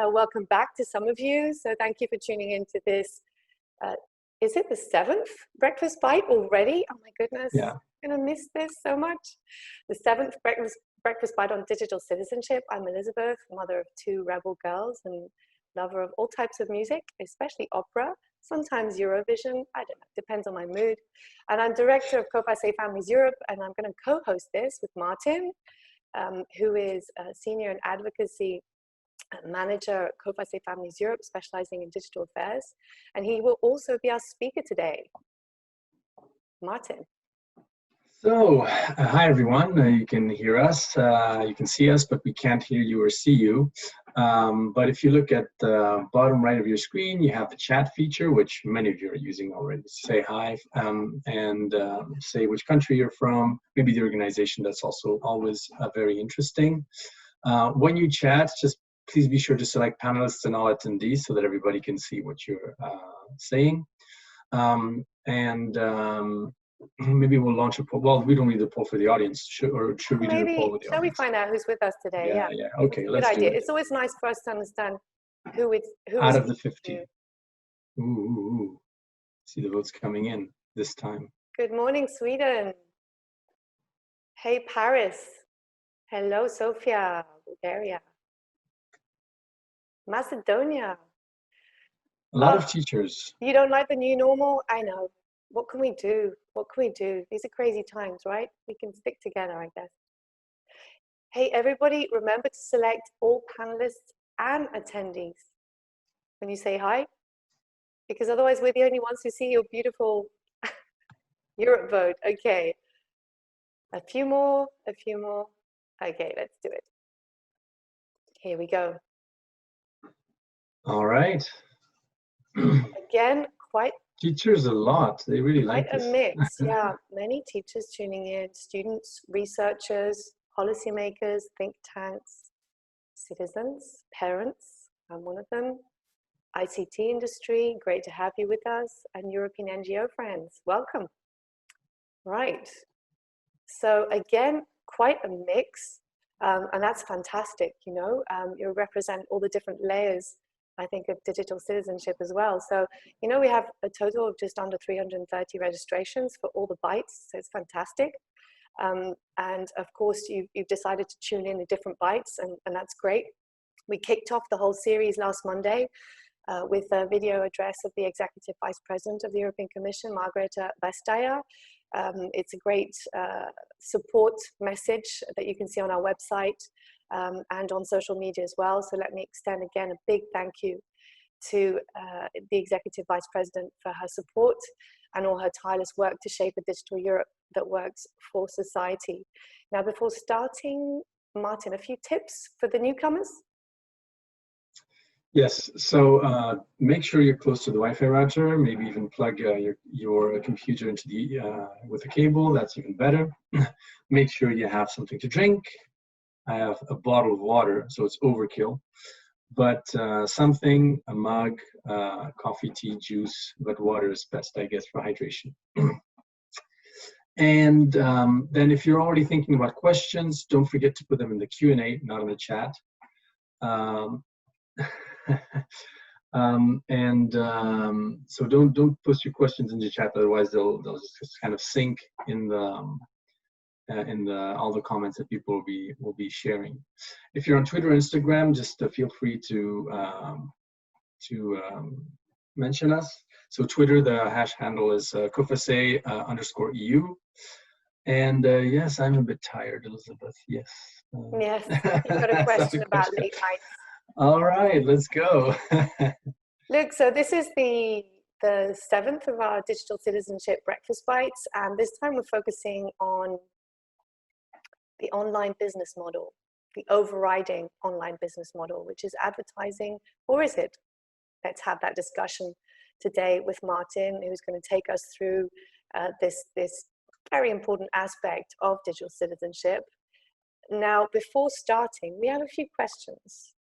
welcome back to some of you. So thank you for tuning into this. Is it the 7th Breakfast Byte already? Oh my goodness, yeah. I'm gonna miss this so much. The 7th Breakfast Byte on digital citizenship. I'm Elizabeth, mother of 2 rebel girls and lover of all types of music, especially opera, sometimes Eurovision, I don't know, depends on my mood. And I'm director of COFACE Families Europe, and I'm gonna co-host this with Martin, who is a senior in advocacy manager at COFACE Families Europe, specializing in digital affairs. And he will also be our speaker today. Martin. So, hi everyone. You can hear us, you can see us, but we can't hear you or see you. But if you look at the bottom right of your screen, you have the chat feature, which many of you are using already. Say hi and say which country you're from, maybe the organization. That's also always very interesting. When you chat, just please be sure to select panelists and all attendees so that everybody can see what you're saying. Maybe we'll launch a poll. Well, we don't need a poll for the audience. Should we do a poll with the audience? Shall we find out who's with us today? Yeah. Okay, let's do it. It's always nice for us to understand who out of the 50. Ooh. See the votes coming in this time. Good morning, Sweden. Hey, Paris. Hello, Sofia, Bulgaria. Macedonia. A lot of teachers. You don't like the new normal? I know. What can we do? What can we do? These are crazy times, right? We can stick together, I guess. Hey, everybody, remember to select all panelists and attendees when you say hi, because otherwise we're the only ones who see your beautiful Europe vote. Okay. A few more. Okay, let's do it. Here we go. All right. Again, quite teachers a lot. They really like this. Quite a mix, yeah. Many teachers tuning in, students, researchers, policymakers, think tanks, citizens, parents, I'm one of them, ICT industry, great to have you with us, and European NGO friends, welcome. Right, so again, quite a mix, and that's fantastic, you know, you represent all the different layers, I think, of digital citizenship as well. So, you know, we have a total of just under 330 registrations for all the bytes, so it's fantastic. And of course, you've decided to tune in the different bytes, and that's great. We kicked off the whole series last Monday with a video address of the Executive Vice President of the European Commission, Margrethe Vestager. It's a great support message that you can see on our website and on social media as well. So let me extend again a big thank you to the Executive Vice President for her support and all her tireless work to shape a digital Europe that works for society. Now, before starting, Martin, a few tips for the newcomers? Yes, so make sure you're close to the Wi-Fi router, maybe even plug your computer into the with a cable, that's even better. Make sure you have something to drink. I have a bottle of water, so it's overkill, but something, a mug, coffee, tea, juice, but water is best, I guess, for hydration. And then if you're already thinking about questions, don't forget to put them in the Q&A, not in the chat. So don't post your questions in the chat, otherwise they'll just kind of sink in the all the comments that people will be sharing. If you're on Twitter or Instagram, just feel free to mention us. So Twitter, the hash handle is COFACE_EU. And yes, I'm a bit tired, Elizabeth. Yes. Yes, you've got a question about late nights. All right, let's go. Look, so this is the 7th of our digital citizenship breakfast bites, and this time we're focusing on the online business model, the overriding online business model, which is advertising, or is it? Let's have that discussion today with Martin, who's going to take us through this very important aspect of digital citizenship. Now, before starting, we have a few questions.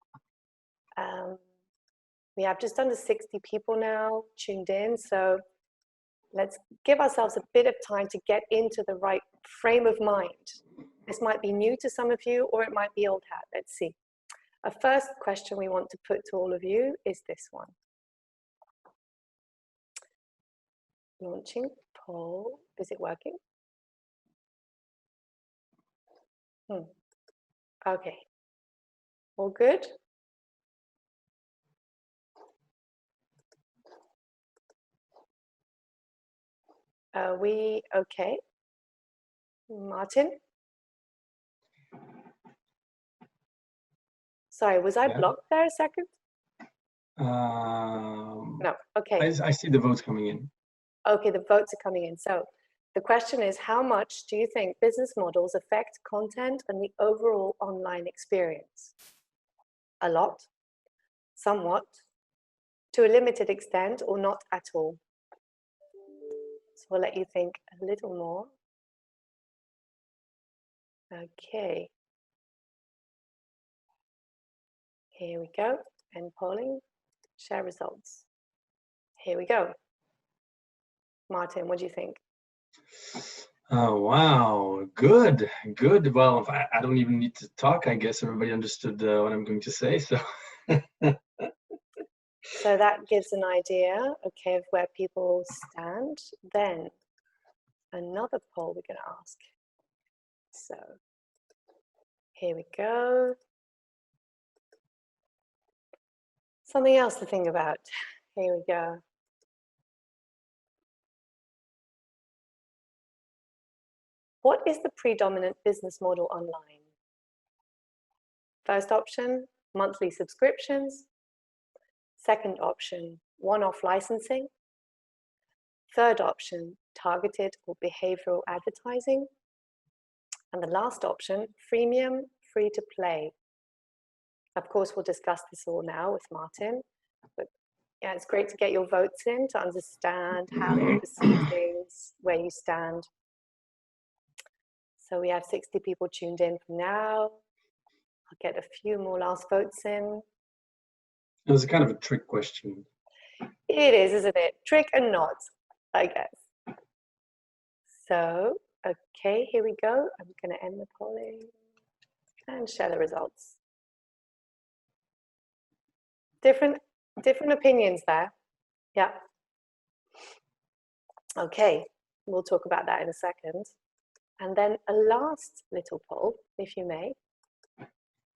We have just under 60 people now tuned in, so let's give ourselves a bit of time to get into the right frame of mind. This might be new to some of you, or it might be old hat. Let's see. A first question we want to put to all of you is this one. Launching poll. Is it working? Okay. All good? Are we okay? Martin? Sorry, was I blocked there a second? No, okay. I see the votes coming in. Okay, the votes are coming in. So the question is, how much do you think business models affect content and the overall online experience? A lot, somewhat, to a limited extent, or not at all? So we'll let you think a little more. Okay. Here we go. End polling. Share results. Here we go. Martin, what do you think? Oh, wow. Good. Good. Well, I don't even need to talk. I guess everybody understood what I'm going to say. So. So that gives an idea, okay, of where people stand. Then another poll we're going to ask. So here we go. Something else to think about. Here we go. What is the predominant business model online? First option, monthly subscriptions. Second option, one-off licensing. Third option, targeted or behavioral advertising. And the last option, freemium, free to play. Of course, we'll discuss this all now with Martin, but yeah, it's great to get your votes in to understand how you perceive things, where you stand. So we have 60 people tuned in for now. I'll get a few more last votes in. It was kind of a trick question. It is, isn't it? Trick and not, I guess. So, okay, here we go. I'm going to end the polling and share the results. Different opinions there. Yeah. Okay, we'll talk about that in a second. And then a last little poll, if you may.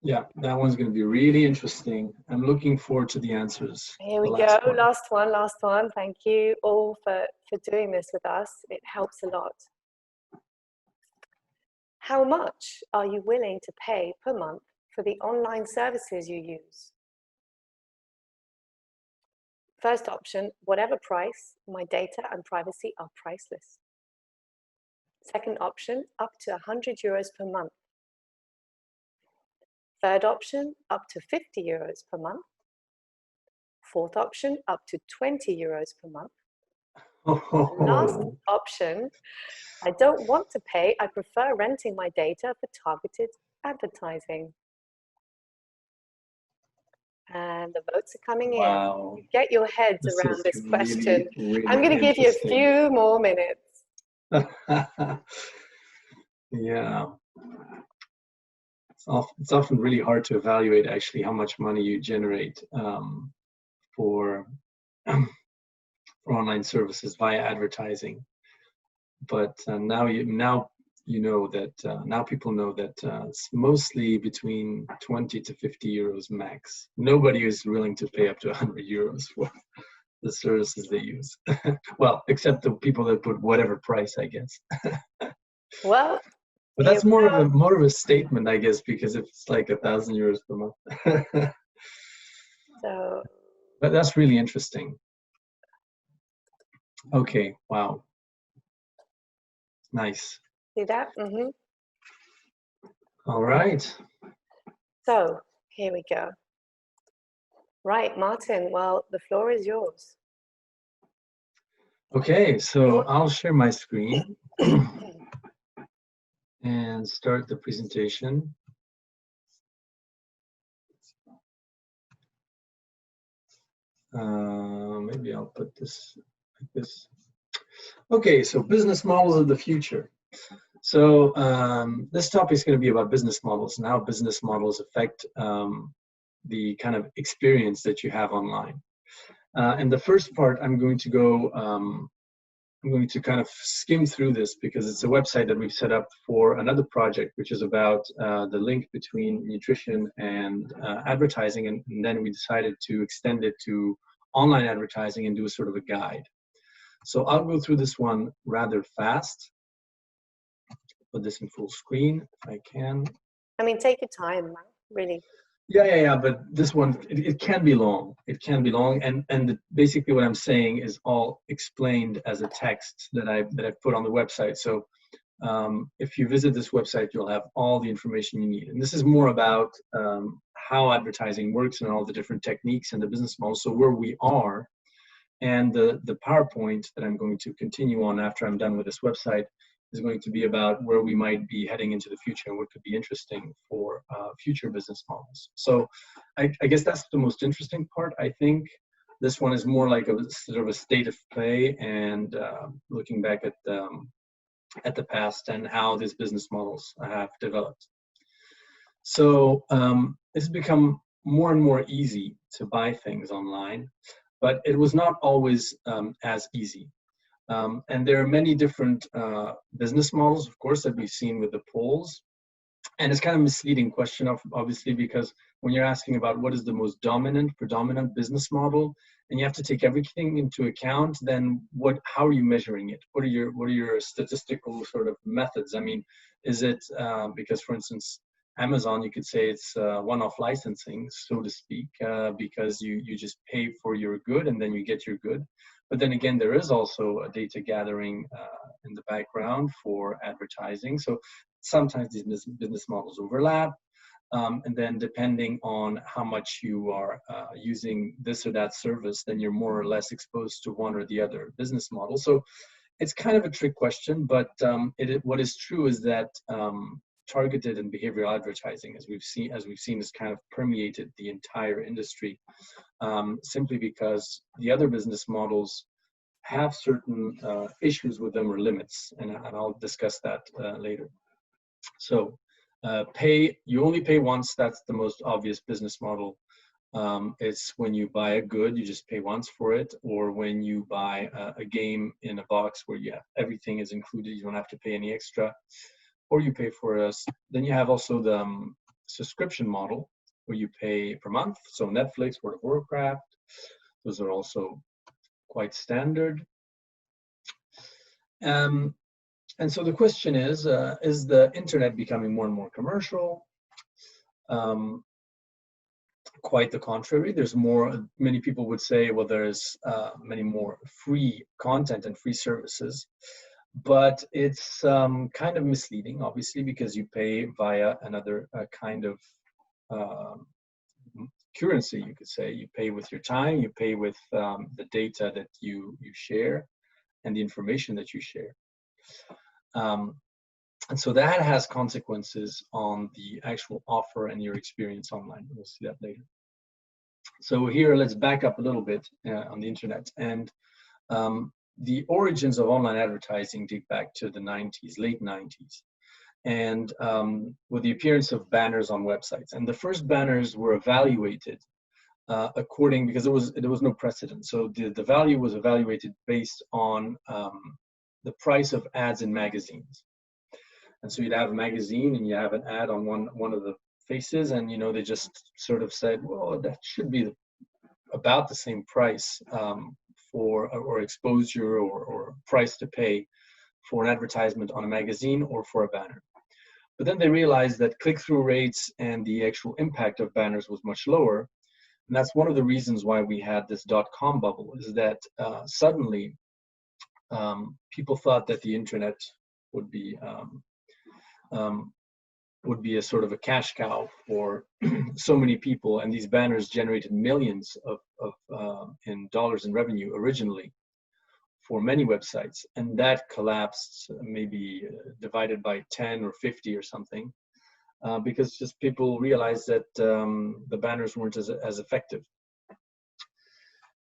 Yeah, that one's going to be really interesting. I'm looking forward to the answers. Here we go, last one. Thank you all for doing this with us. It helps a lot. How much are you willing to pay per month for the online services you use? First option, whatever price, my data and privacy are priceless. Second option, up to 100 euros per month. Third option, up to 50 euros per month. Fourth option, up to 20 euros per month. Last option, I don't want to pay, I prefer renting my data for targeted advertising. And the votes are coming in. Get your heads around this question. Really I'm going to give you a few more minutes. Yeah. It's often really hard to evaluate actually how much money you generate for online services via advertising. But now you know that now people know that it's mostly between 20 to 50 euros max. Nobody is willing to pay up to 100 euros for the services they use. Well, except the people that put whatever price, I guess. Well, but that's more of a statement, I guess, because if it's like 1,000 euros per month. So, but that's really interesting. Okay, wow. Nice. See that? Mm-hmm. All right. So, here we go. Right, Martin, well, the floor is yours. Okay, so I'll share my screen and start the presentation. Maybe I'll put this like this. Okay, so business models of the future. So this topic is going to be about business models and how business models affect the kind of experience that you have online. And the first part, I'm going to kind of skim through this because it's a website that we've set up for another project, which is about the link between nutrition and advertising. And then we decided to extend it to online advertising and do a sort of a guide. So I'll go through this one rather fast. Put this in full screen if I can. I mean, take your time, really. Yeah. But this one, it can be long. It can be long, and basically what I'm saying is all explained as a text that I've put on the website. So if you visit this website, you'll have all the information you need. And this is more about how advertising works and all the different techniques and the business models. So where we are, and the PowerPoint that I'm going to continue on after I'm done with this website is going to be about where we might be heading into the future and what could be interesting for future business models. So I guess that's the most interesting part. I think this one is more like a sort of a state of play and looking back at the past and how these business models have developed. So it's become more and more easy to buy things online, but it was not always as easy. And there are many different business models, of course, that we've seen with the polls. And it's kind of a misleading question, obviously, because when you're asking about what is the most predominant business model, and you have to take everything into account, then how are you measuring it? What are your statistical sort of methods? I mean, is it because, for instance, Amazon, you could say it's one-off licensing, so to speak, because you just pay for your good and then you get your good. But then again, there is also a data gathering in the background for advertising. So sometimes these business models overlap. And then depending on how much you are using this or that service, then you're more or less exposed to one or the other business model. So it's kind of a trick question, but what is true is that targeted and behavioral advertising, as we've seen, has kind of permeated the entire industry, simply because the other business models have certain issues with them or limits, and I'll discuss that later. So you only pay once. That's the most obvious business model. It's when you buy a good, you just pay once for it, or when you buy a game in a box where everything is included, you don't have to pay any extra, or you pay for us. Then you have also the subscription model where you pay per month. So Netflix, World of Warcraft, those are also quite standard. And so the question is the internet becoming more and more commercial? Quite the contrary. There's many people would say, well, there's many more free content and free services, but it's kind of misleading, obviously, because you pay via another kind of currency, you could say. You pay with your time, you pay with the data that you share and the information that you share. And so that has consequences on the actual offer and your experience online. We'll see that later. So here, let's back up a little bit on the internet. And the origins of online advertising date back to the 90s, late 90s. And with the appearance of banners on websites. And the first banners were evaluated because there was no precedent. So the value was evaluated based on the price of ads in magazines. And so you'd have a magazine and you have an ad on one of the faces, and they just sort of said, well, that should be about the same price or exposure or price to pay for an advertisement on a magazine or for a banner. But then they realized that click-through rates and the actual impact of banners was much lower. And that's one of the reasons why we had this .com bubble, is that suddenly people thought that the internet would be a sort of a cash cow for so many people, and these banners generated millions in dollars in revenue originally for many websites, and that collapsed, maybe divided by 10 or 50 or something, because just people realized that the banners weren't as effective.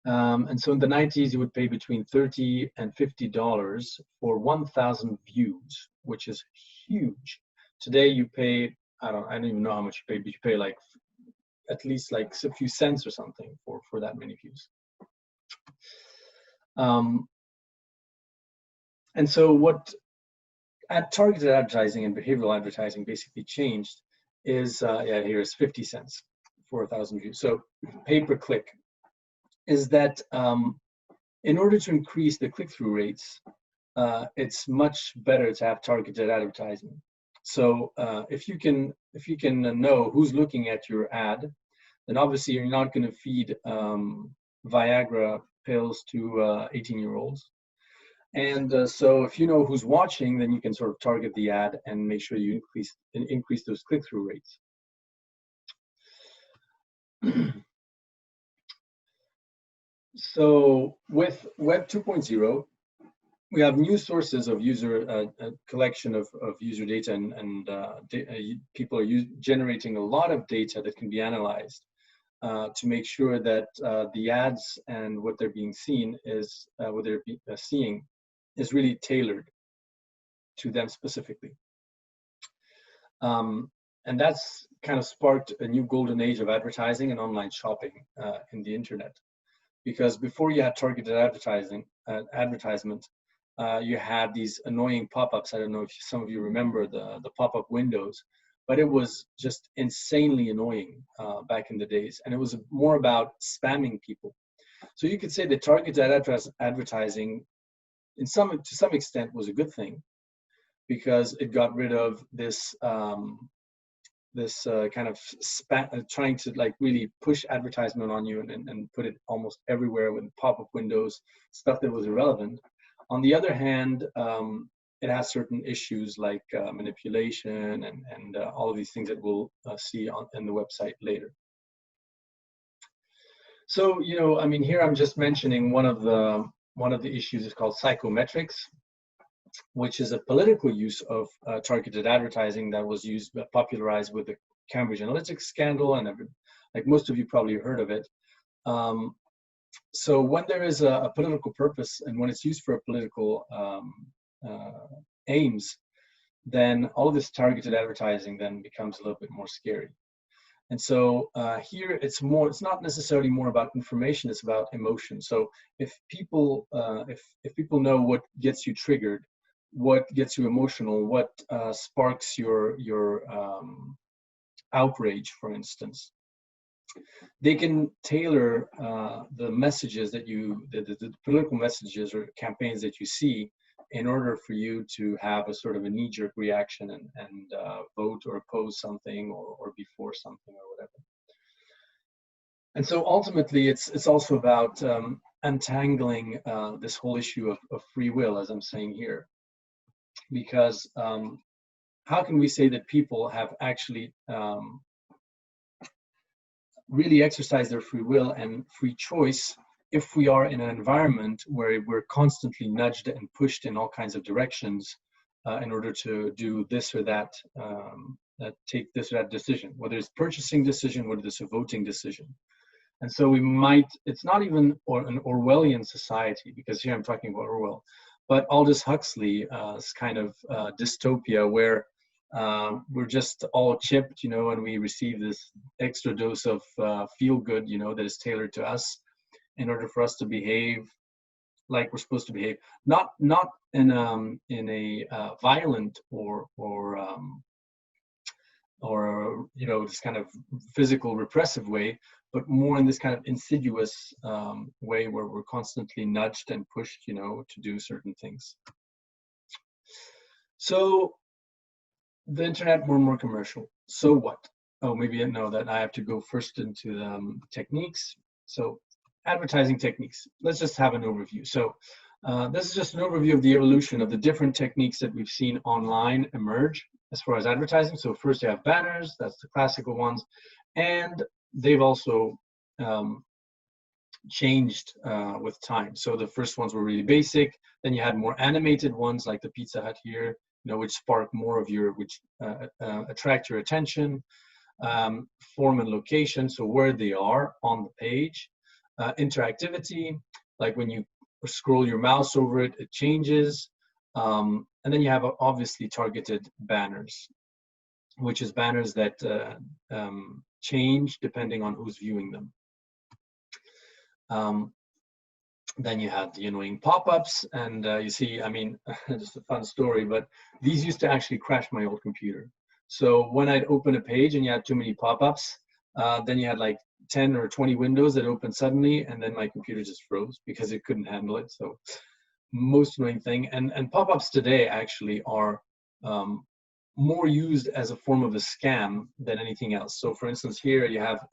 And so in the 90s, you would pay between $30 and $50 for 1,000 views, which is huge. Today you pay, I don't even know how much you pay, but you pay like at least like a few cents or something for that many views. And so what targeted advertising and behavioral advertising basically changed is, yeah, here's 50 cents for 1,000 views. So pay per click is that in order to increase the click-through rates, it's much better to have targeted advertising. So if you can know who's looking at your ad, then obviously you're not going to feed Viagra pills to 18-year-olds. And so if you know who's watching, then you can sort of target the ad and make sure you increase those click-through rates. So with Web 2.0, we have new sources of user, a collection of user data, and people are generating a lot of data that can be analyzed to make sure that the ads and what they're being seen is, what they're seeing is really tailored to them specifically. And that's kind of sparked a new golden age of advertising and online shopping in the internet. Because before you had targeted advertisement, you had these annoying pop-ups. I don't know if some of you remember the pop-up windows, but it was just insanely annoying back in the days. And it was more about spamming people. So you could say that targeted advertising to some extent was a good thing, because it got rid of this kind of trying to like really push advertisement on you and put it almost everywhere with pop-up windows, stuff that was irrelevant. On the other hand, it has certain issues like manipulation and all of these things that we'll see in the website later. So, you know, I mean, here I'm just mentioning one of the issues is called psychometrics, which is a political use of targeted advertising that was popularized with the Cambridge Analytica scandal, and like most of you probably heard of it. So when there is a political purpose and when it's used for political aims, then all of this targeted advertising then becomes a little bit more scary. And so here it's not necessarily more about information, it's about emotion. So if people know what gets you triggered, what gets you emotional, what sparks your outrage, for instance, they can tailor the messages that the political messages or campaigns that you see in order for you to have a sort of a knee-jerk reaction and vote or oppose something or be for something or whatever. And so ultimately it's also about untangling this whole issue of free will, as I'm saying here. Because how can we say that people have actually really exercised their free will and free choice if we are in an environment where we're constantly nudged and pushed in all kinds of directions in order to do this or that, take this or that decision, whether it's purchasing decision, whether it's a voting decision. And so it's not even an Orwellian society, because here I'm talking about Orwell, but Aldous Huxley's kind of dystopia where we're just all chipped, you know, and we receive this extra dose of feel good, you know, that is tailored to us in order for us to behave like we're supposed to behave, not in a violent or you know, this kind of physical repressive way, but more in this kind of insidious way where we're constantly nudged and pushed, you know, to do certain things. So the internet more and more commercial. So what? Oh, maybe I know that I have to go first into the techniques. So advertising techniques. Let's just have an overview. So this is just an overview of the evolution of the different techniques that we've seen online emerge as far as advertising. So first you have banners, that's the classical ones, and they've also changed with time. So the first ones were really basic, then you had more animated ones like the Pizza Hut here, you know, which spark more of which attract your attention, form and location, so where they are on the page, interactivity, like when you scroll your mouse over it, it changes, and then you have obviously targeted banners, which is banners that change depending on who's viewing them. Then you have the annoying pop-ups, and you see, I mean, just a fun story, but these used to actually crash my old computer. So when I'd open a page and you had too many pop-ups, then you had like 10 or 20 windows that opened suddenly, and then my computer just froze because it couldn't handle it. So most annoying thing. And pop-ups today actually are more used as a form of a scam than anything else. So for instance, here you have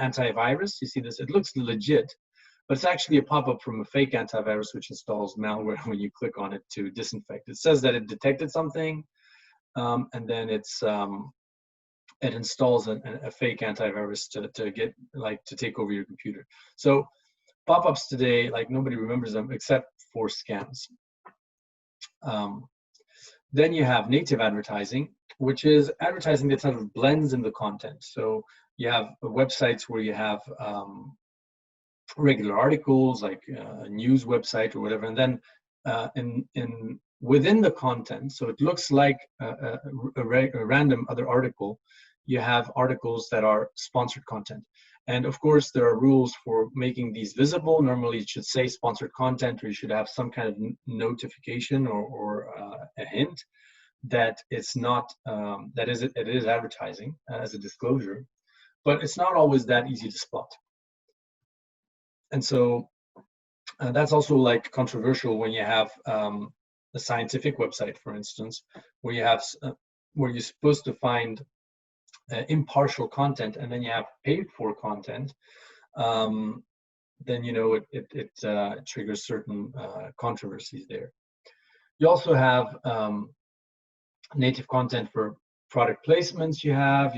antivirus. You see this, it looks legit, but it's actually a pop-up from a fake antivirus which installs malware when you click on it to disinfect. It says that it detected something, and then it installs a fake antivirus to get, like, to take over your computer. So pop-ups today, like, nobody remembers them except for scams. Then you have native advertising, which is advertising that sort of blends in the content. So you have websites where you have regular articles, like a news website or whatever, and then within the content, so it looks like a random other article, you have articles that are sponsored content. And of course, there are rules for making these visible. Normally, it should say sponsored content, or you should have some kind of notification or a hint that it's not, it is advertising as a disclosure, but it's not always that easy to spot. And so that's also like controversial when you have a scientific website, for instance, where you have where you're supposed to find impartial content, and then you have paid for content. Then, you know, it triggers certain controversies there. You also have native content for product placements. You have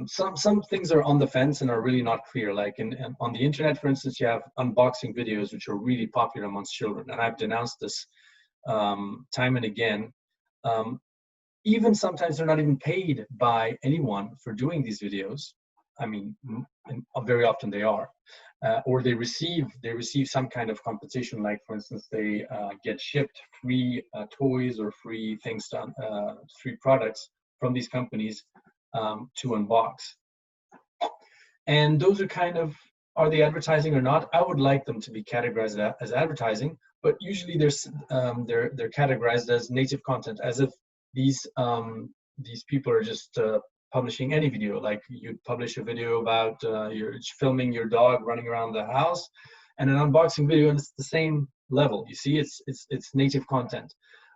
some things are on the fence and are really not clear. Like on the internet, for instance, you have unboxing videos which are really popular amongst children, and I've denounced this time and again. Even sometimes they're not even paid by anyone for doing these videos. I mean, very often they are, or they receive some kind of compensation. Like, for instance, they get shipped free toys or free things, free products from these companies to unbox. And those are kind of, are they advertising or not? I would like them to be categorized as advertising, but usually they're categorized as native content, as if these people are just publishing any video. Like, you'd publish a video about you're filming your dog running around the house, and an unboxing video, and it's the same level. You see, it's native content.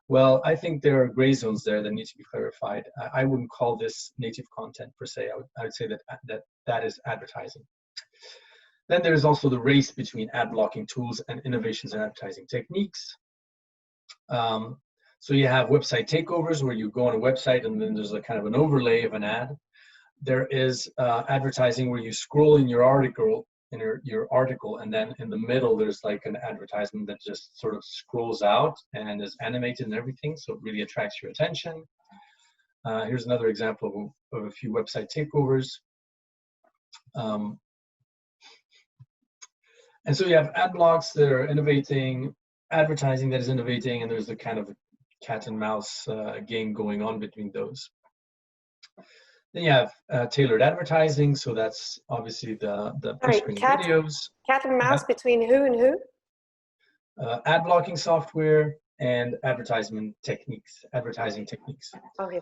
Well, I think there are gray zones there that need to be clarified. I wouldn't call this native content per se. I would say that is advertising. Then there's also the race between ad blocking tools and innovations in advertising techniques. So you have website takeovers, where you go on a website and then there's a kind of an overlay of an ad. There is advertising where you scroll in your article, and then in the middle there's like an advertisement that just sort of scrolls out and is animated and everything, so it really attracts your attention. Here's another example of a few website takeovers. And so you have ad blocks that are innovating, advertising that is innovating, and there's a kind of cat and mouse game going on between those. Then you have tailored advertising, so that's obviously the pre-screened videos. Cat and mouse between who and who? Ad blocking software and advertising techniques. Okay,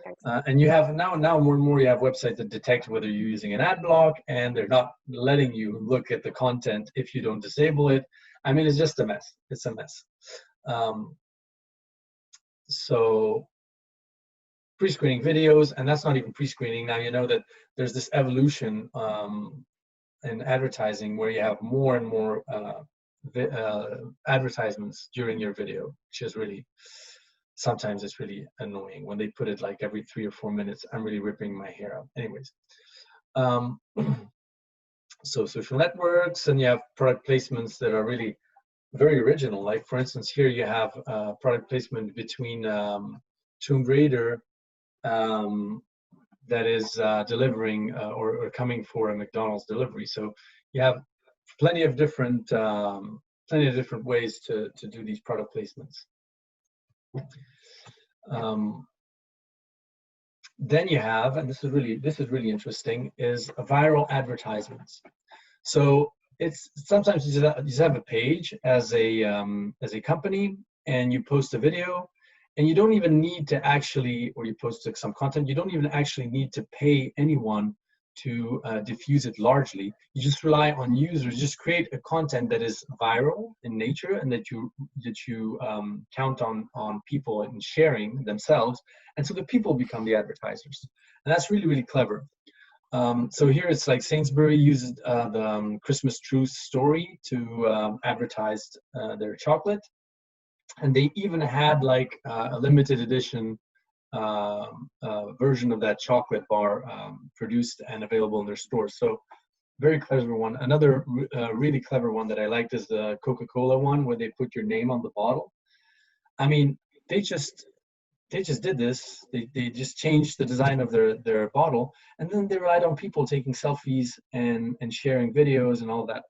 thanks. And you have now more and more you have websites that detect whether you're using an ad block, and they're not letting you look at the content if you don't disable it. I mean, it's just a mess. It's a mess. So pre-screening videos, and that's not even pre-screening. Now you know that there's this evolution in advertising where you have more and more advertisements during your video, which is really, sometimes it's really annoying when they put it like every 3 or 4 minutes. I'm really ripping my hair out. Anyways, so social networks, and you have product placements that are really very original. Like, for instance, here you have product placement between Tomb Raider that is delivering or coming for a McDonald's delivery. So you have plenty of different ways to do these product placements. Then you have, and this is really interesting, is viral advertisements. So it's sometimes you just have a page as a company, and you post a video, and you don't even need to actually, or you post some content, you don't even actually need to pay anyone to diffuse it largely. You just rely on users, just create a content that is viral in nature, and that you count on people and sharing themselves, and so the people become the advertisers. And that's really clever. So here it's like Sainsbury used the Christmas truce story to advertise their chocolate, and they even had like a limited edition version of that chocolate bar produced and available in their stores. So very clever one. Another really clever one that I liked is the Coca-Cola one, where they put your name on the bottle. I mean, they just did this. They just changed the design of their bottle, and then they relied on people taking selfies and sharing videos and all that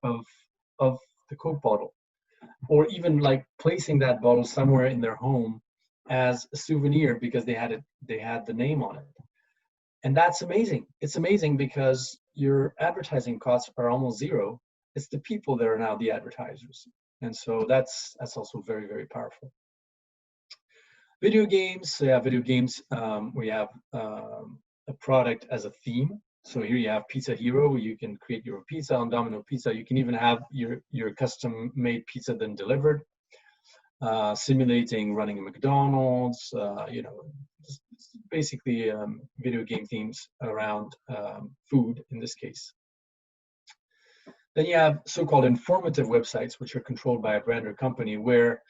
of the Coke bottle, or even like placing that bottle somewhere in their home as a souvenir because they had the name on it. And that's amazing. It's amazing because your advertising costs are almost zero. It's the people that are now the advertisers, and so that's also very powerful. Video games, video games, we have a product as a theme. So here you have Pizza Hero, where you can create your pizza on Domino Pizza. You can even have your custom-made pizza then delivered, simulating running a McDonald's, you know, basically video game themes around food in this case. Then you have so-called informative websites, which are controlled by a brand or company, where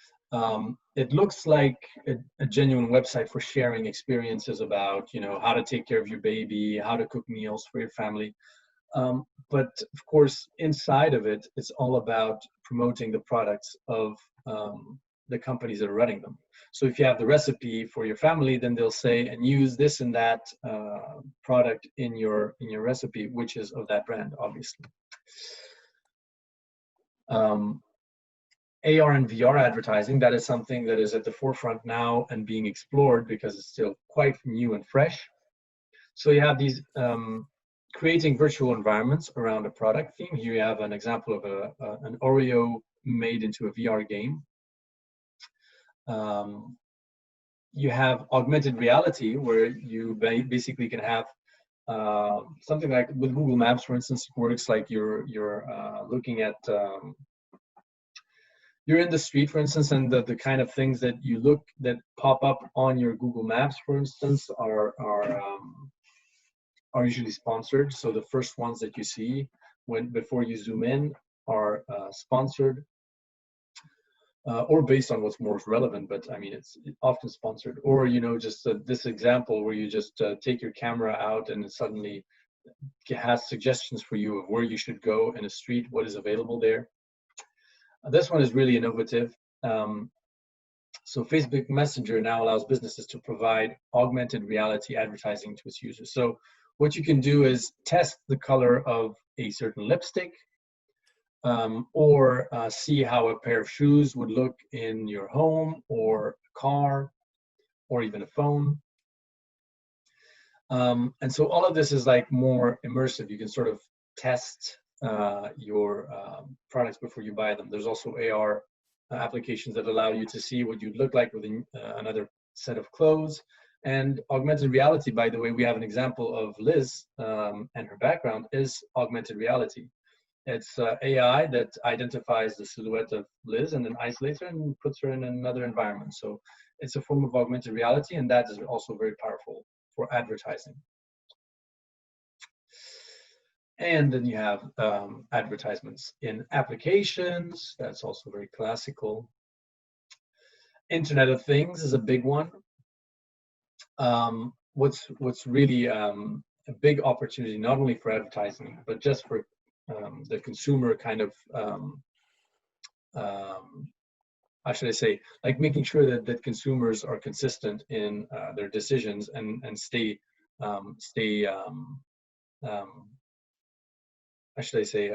it looks like a genuine website for sharing experiences about, you know, how to take care of your baby, how to cook meals for your family. But of course, inside of it, it's all about promoting the products of the companies that are running them. So if you have the recipe for your family, then they'll say, and use this and that product in your recipe, which is of that brand, obviously. AR and VR advertising, that is something that is at the forefront now and being explored because it's still quite new and fresh. So you have these creating virtual environments around a product theme. Here you have an example of an Oreo made into a VR game. You have augmented reality, where you basically can have something like with Google Maps, for instance, it works like you're looking at you're in the street, for instance, and the kind of things that that pop up on your Google Maps, for instance, are usually sponsored. So the first ones that you see before you zoom in are sponsored, or based on what's most relevant. But I mean, it's often sponsored. Or, you know, just this example where you just take your camera out and it suddenly has suggestions for you of where you should go in a street, what is available there. This one is really innovative. So Facebook Messenger now allows businesses to provide augmented reality advertising to its users. So what you can do is test the color of a certain lipstick, or see how a pair of shoes would look in your home or a car or even a phone. And so all of this is like more immersive. You can sort of test your products before you buy them. There's also AR applications that allow you to see what you'd look like with another set of clothes. And augmented reality, by the way, we have an example of Liz, and her background is augmented reality. It's AI that identifies the silhouette of Liz and then isolates her and puts her in another environment. So it's a form of augmented reality, and that is also very powerful for advertising. And then you have advertisements in applications. That's also very classical. Internet of Things is a big one. What's really a big opportunity, not only for advertising, but just for the consumer kind of, how should I say, like making sure that consumers are consistent in their decisions and stay how should I say,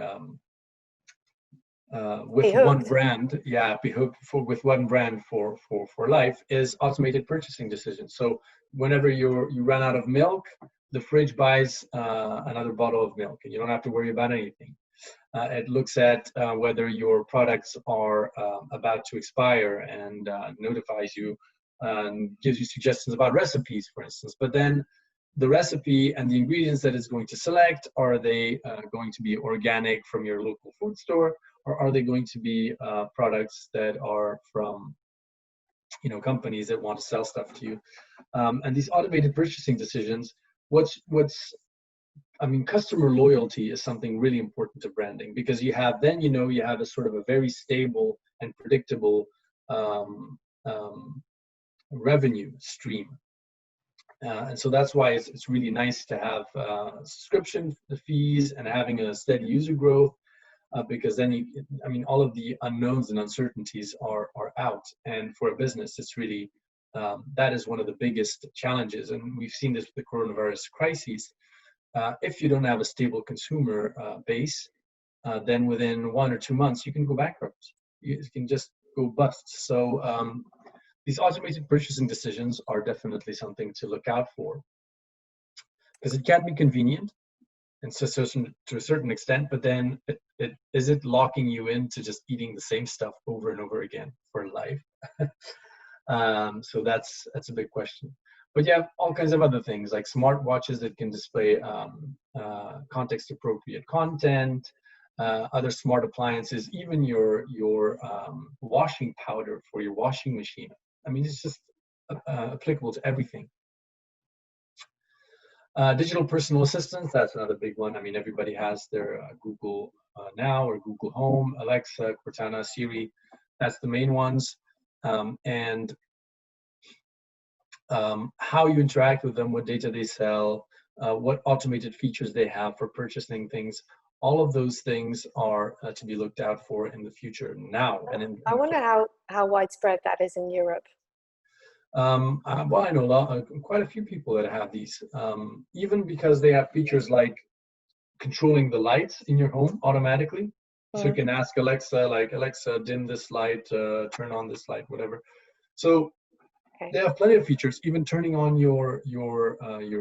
with one brand, yeah, with one brand for life, is automated purchasing decisions. So whenever you run out of milk, the fridge buys another bottle of milk, and you don't have to worry about anything. It looks at whether your products are about to expire and notifies you and gives you suggestions about recipes, for instance. But then the recipe and the ingredients that it's going to select, are they going to be organic from your local food store, or are they going to be products that are from companies that want to sell stuff to you? And these automated purchasing decisions, customer loyalty is something really important to branding, because you have a sort of a very stable and predictable revenue stream. And so that's why it's really nice to have subscription fees and having a steady user growth, because then all of the unknowns and uncertainties are out. And for a business, it's really, that is one of the biggest challenges. And we've seen this with the coronavirus crisis. If you don't have a stable consumer base, then within 1 or 2 months, you can go bankrupt. You can just go bust. So these automated purchasing decisions are definitely something to look out for, because it can be convenient and so to a certain extent, but then is it locking you into just eating the same stuff over and over again for life? So that's a big question. But you have all kinds of other things like smart watches that can display context appropriate content, other smart appliances, even your washing powder for your washing machine. It's just applicable to everything. Digital personal assistants, that's another big one. Everybody has their Google Now or Google Home, Alexa, Cortana, Siri. That's the main ones. And how you interact with them, what data they sell, what automated features they have for purchasing things. All of those things are to be looked out for in the future now. And I wonder how widespread that is in Europe. Well, I know quite a few people that have these, even because they have features like controlling the lights in your home automatically. So you can ask Alexa, like, Alexa, dim this light, turn on this light, whatever. So they have plenty of features, even turning on your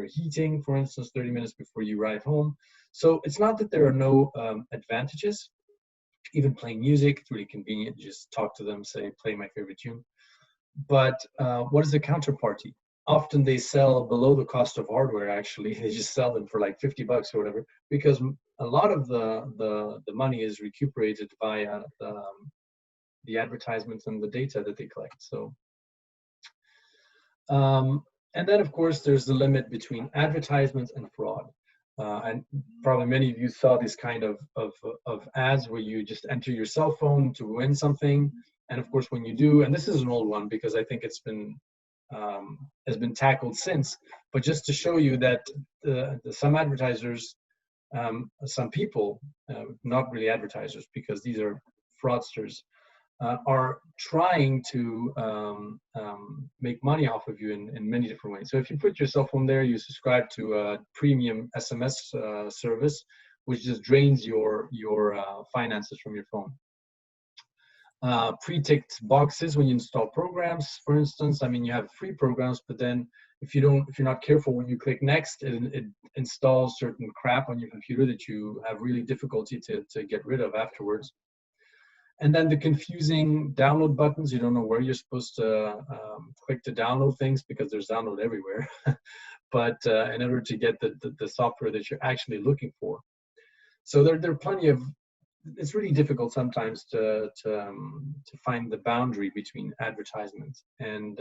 heating, for instance, 30 minutes before you arrive home. So it's not that there are no advantages. Even playing music, it's really convenient. You just talk to them, say, play my favorite tune. But what is the counterparty? Often they sell below the cost of hardware, actually. They just sell them for like $50 or whatever, because a lot of the money is recuperated by the advertisements and the data that they collect. So, and then, of course, there's the limit between advertisements and fraud. And probably many of you saw this kind of ads where you just enter your cell phone to win something. And of course, when you do, and this is an old one because I think it's been has been tackled since, but just to show you that some advertisers, some people, not really advertisers because these are fraudsters, are trying to make money off of you in many different ways. So if you put your cell phone there, you subscribe to a premium SMS service, which just drains your finances from your phone. Pre-ticked boxes when you install programs, for instance. You have free programs, but then if you're not careful when you click next, it installs certain crap on your computer that you have really difficulty to get rid of afterwards. And then the confusing download buttons. You don't know where you're supposed to click to download things because there's download everywhere. But in order to get the software that you're actually looking for. So there are plenty of, it's really difficult sometimes to find the boundary between advertisement and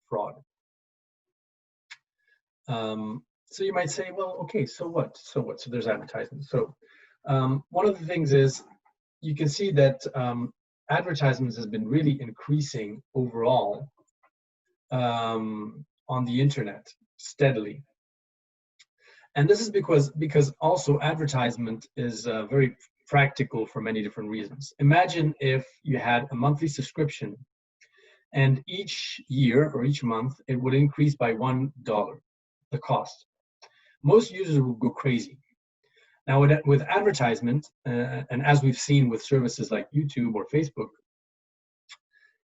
fraud. So you might say, well, okay, so what? So there's advertisement. So one of the things is, you can see that advertisements has been really increasing overall on the internet steadily. And this is because also advertisement is very practical for many different reasons. Imagine if you had a monthly subscription and each year or each month it would increase by $1, the cost. Most users would go crazy. Now with advertisement, and as we've seen with services like YouTube or Facebook,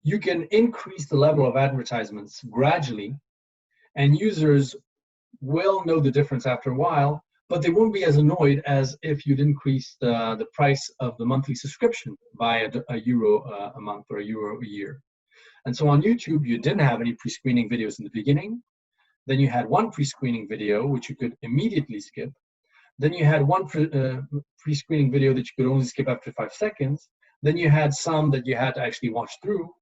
you can increase the level of advertisements gradually, And users will know the difference after a while, but they won't be as annoyed as if you'd increase the price of the monthly subscription by €1 a month or €1 a year. And so on YouTube, you didn't have any pre-screening videos in the beginning. Then you had one pre-screening video, which you could immediately skip. Then you had one pre-screening video that you could only skip after 5 seconds. Then you had some that you had to actually watch through.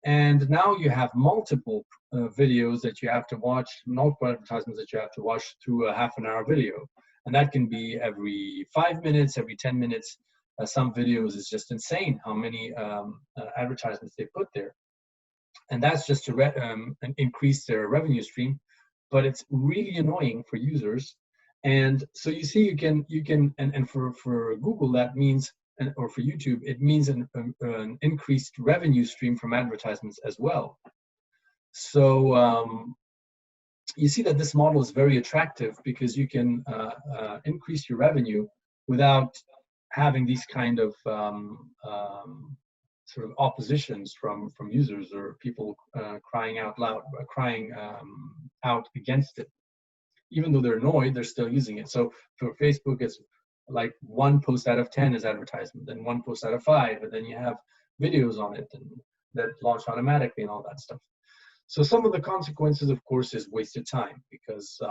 And now you have multiple videos that you have to watch, multiple advertisements that you have to watch through a half-an-hour video. And that can be every 5 minutes, every 10 minutes. Some videos is just insane how many advertisements they put there. And that's just to increase their revenue stream. But it's really annoying for users. And so you see, you can, and for Google, that means, or for YouTube, it means an increased revenue stream from advertisements as well. So you see that this model is very attractive because you can increase your revenue without having these kind of sort of oppositions from users or people crying out loud, crying out against it. Even though they're annoyed, they're still using it. So for Facebook, it's like 1 post out of 10 is advertisement, then 1 post out of 5, and then you have videos on it and that launch automatically and all that stuff. So some of the consequences, of course, is wasted time because,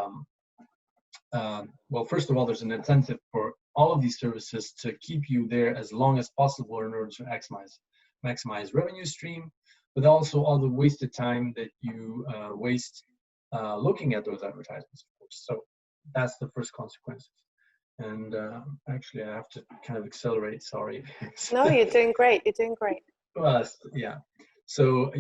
well, first of all, there's an incentive for all of these services to keep you there as long as possible in order to maximize revenue stream, but also all the wasted time that you waste looking at those advertisements, of course. So that's the first consequences. And actually, I have to kind of accelerate. Sorry. No, you're doing great. You're doing great. Well, yeah. So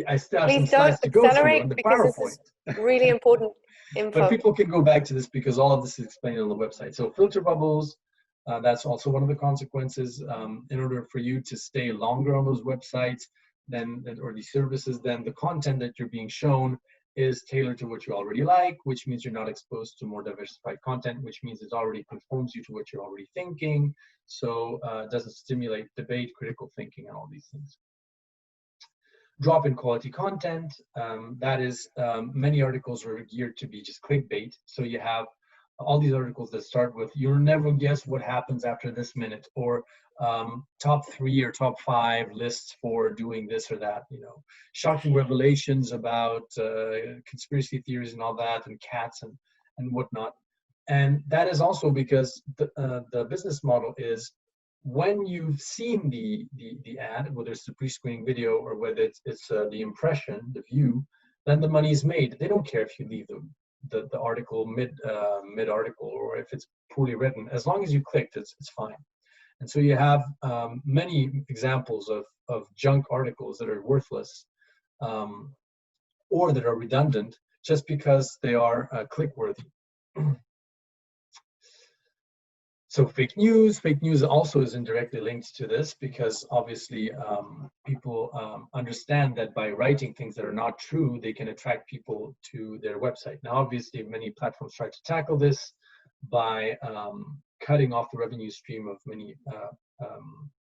I still have some Please slides to go through on the because PowerPoint. this is really important info. But people can go back to this because all of this is explained on the website. So filter bubbles, that's also one of the consequences. In order for you to stay longer on those websites, or these services, then the content that you're being shown is tailored to what you already like, which means you're not exposed to more diversified content, which means it already conforms you to what you're already thinking. So it doesn't stimulate debate, critical thinking, and all these things. Drop in quality content, that is, many articles are geared to be just clickbait. So you have all these articles that start with, you'll never guess what happens after this minute, or top 3 or top 5 lists for doing this or that, you know, shocking revelations about conspiracy theories and all that, and cats and whatnot. And that is also because the business model is, when you've seen the ad, whether it's the pre-screening video or whether it's the impression, the view, then the money is made. They don't care if you leave the article mid article, or if it's poorly written. As long as you clicked, it's fine. And so you have many examples of junk articles that are worthless or that are redundant just because they are click-worthy. So fake news also is indirectly linked to this, because obviously people understand that by writing things that are not true, they can attract people to their website. Now, obviously, many platforms try to tackle this by cutting off the revenue stream of many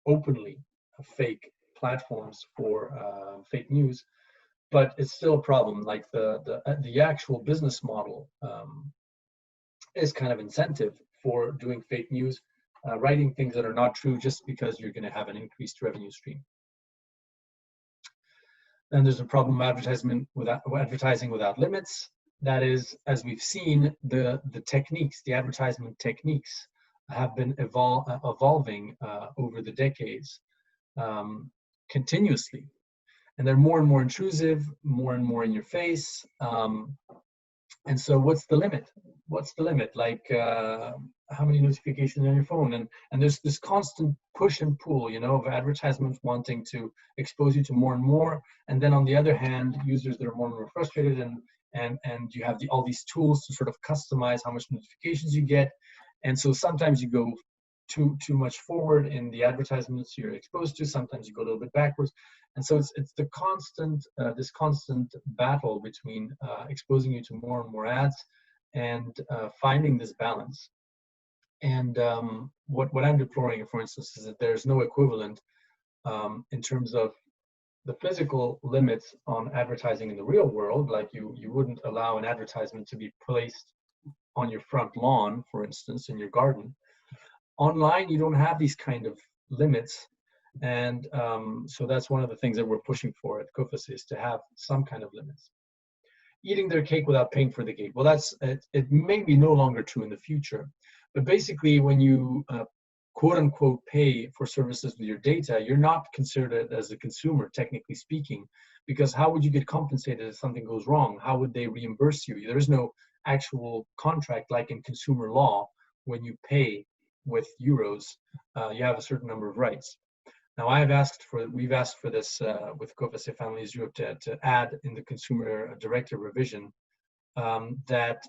openly fake platforms for fake news, but it's still a problem. Like the actual business model is kind of incentive for doing fake news, writing things that are not true just because you're going to have an increased revenue stream. Then there's a problem of advertising without limits. That is, as we've seen, the techniques, the advertisement techniques have been evolving over the decades continuously. And they're more and more intrusive, more and more in your face. And so what's the limit? What's the limit? Like how many notifications on your phone? And there's this constant push and pull, you know, of advertisements wanting to expose you to more and more. And then on the other hand, users that are more and more frustrated, and you have all these tools to sort of customize how much notifications you get. And so sometimes you go too much forward in the advertisements you're exposed to. Sometimes you go a little bit backwards. And so it's the constant, this constant battle between exposing you to more and more ads and finding this balance. And what I'm deploring, for instance, is that there's no equivalent in terms of the physical limits on advertising in the real world, like you wouldn't allow an advertisement to be placed on your front lawn, for instance, in your garden. Online, you don't have these kind of limits. And so that's one of the things that we're pushing for at COFACE, is to have some kind of limits. Eating their cake without paying for the cake. Well, it may be no longer true in the future, but basically when you quote unquote pay for services with your data, you're not considered as a consumer, technically speaking, because how would you get compensated if something goes wrong? How would they reimburse you? There is no actual contract like in consumer law. When you pay with euros, you have a certain number of rights. Now, we've asked for this with COFACE Families Europe to add in the Consumer Directive revision that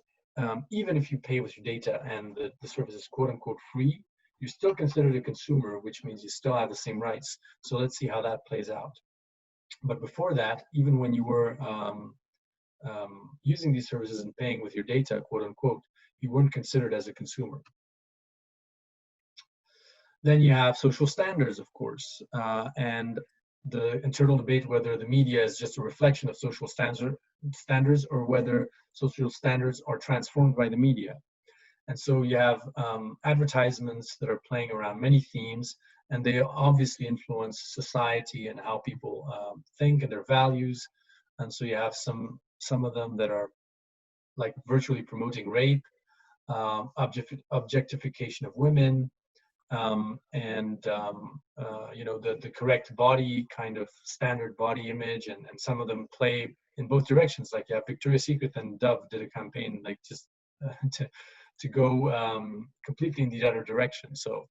even if you pay with your data and the service is quote unquote free, you're still considered a consumer, which means you still have the same rights. So let's see how that plays out. But before that, even when you were using these services and paying with your data, quote unquote, you weren't considered as a consumer. Then you have social standards, of course, and the internal debate whether the media is just a reflection of social standards or whether social standards are transformed by the media. And so you have advertisements that are playing around many themes, and they obviously influence society and how people think and their values. And so you have some of them that are like virtually promoting rape, objectification of women, you know, the correct body, kind of standard body image, and some of them play in both directions. Like, yeah, Victoria's Secret and Dove did a campaign like just to go completely in the other direction. So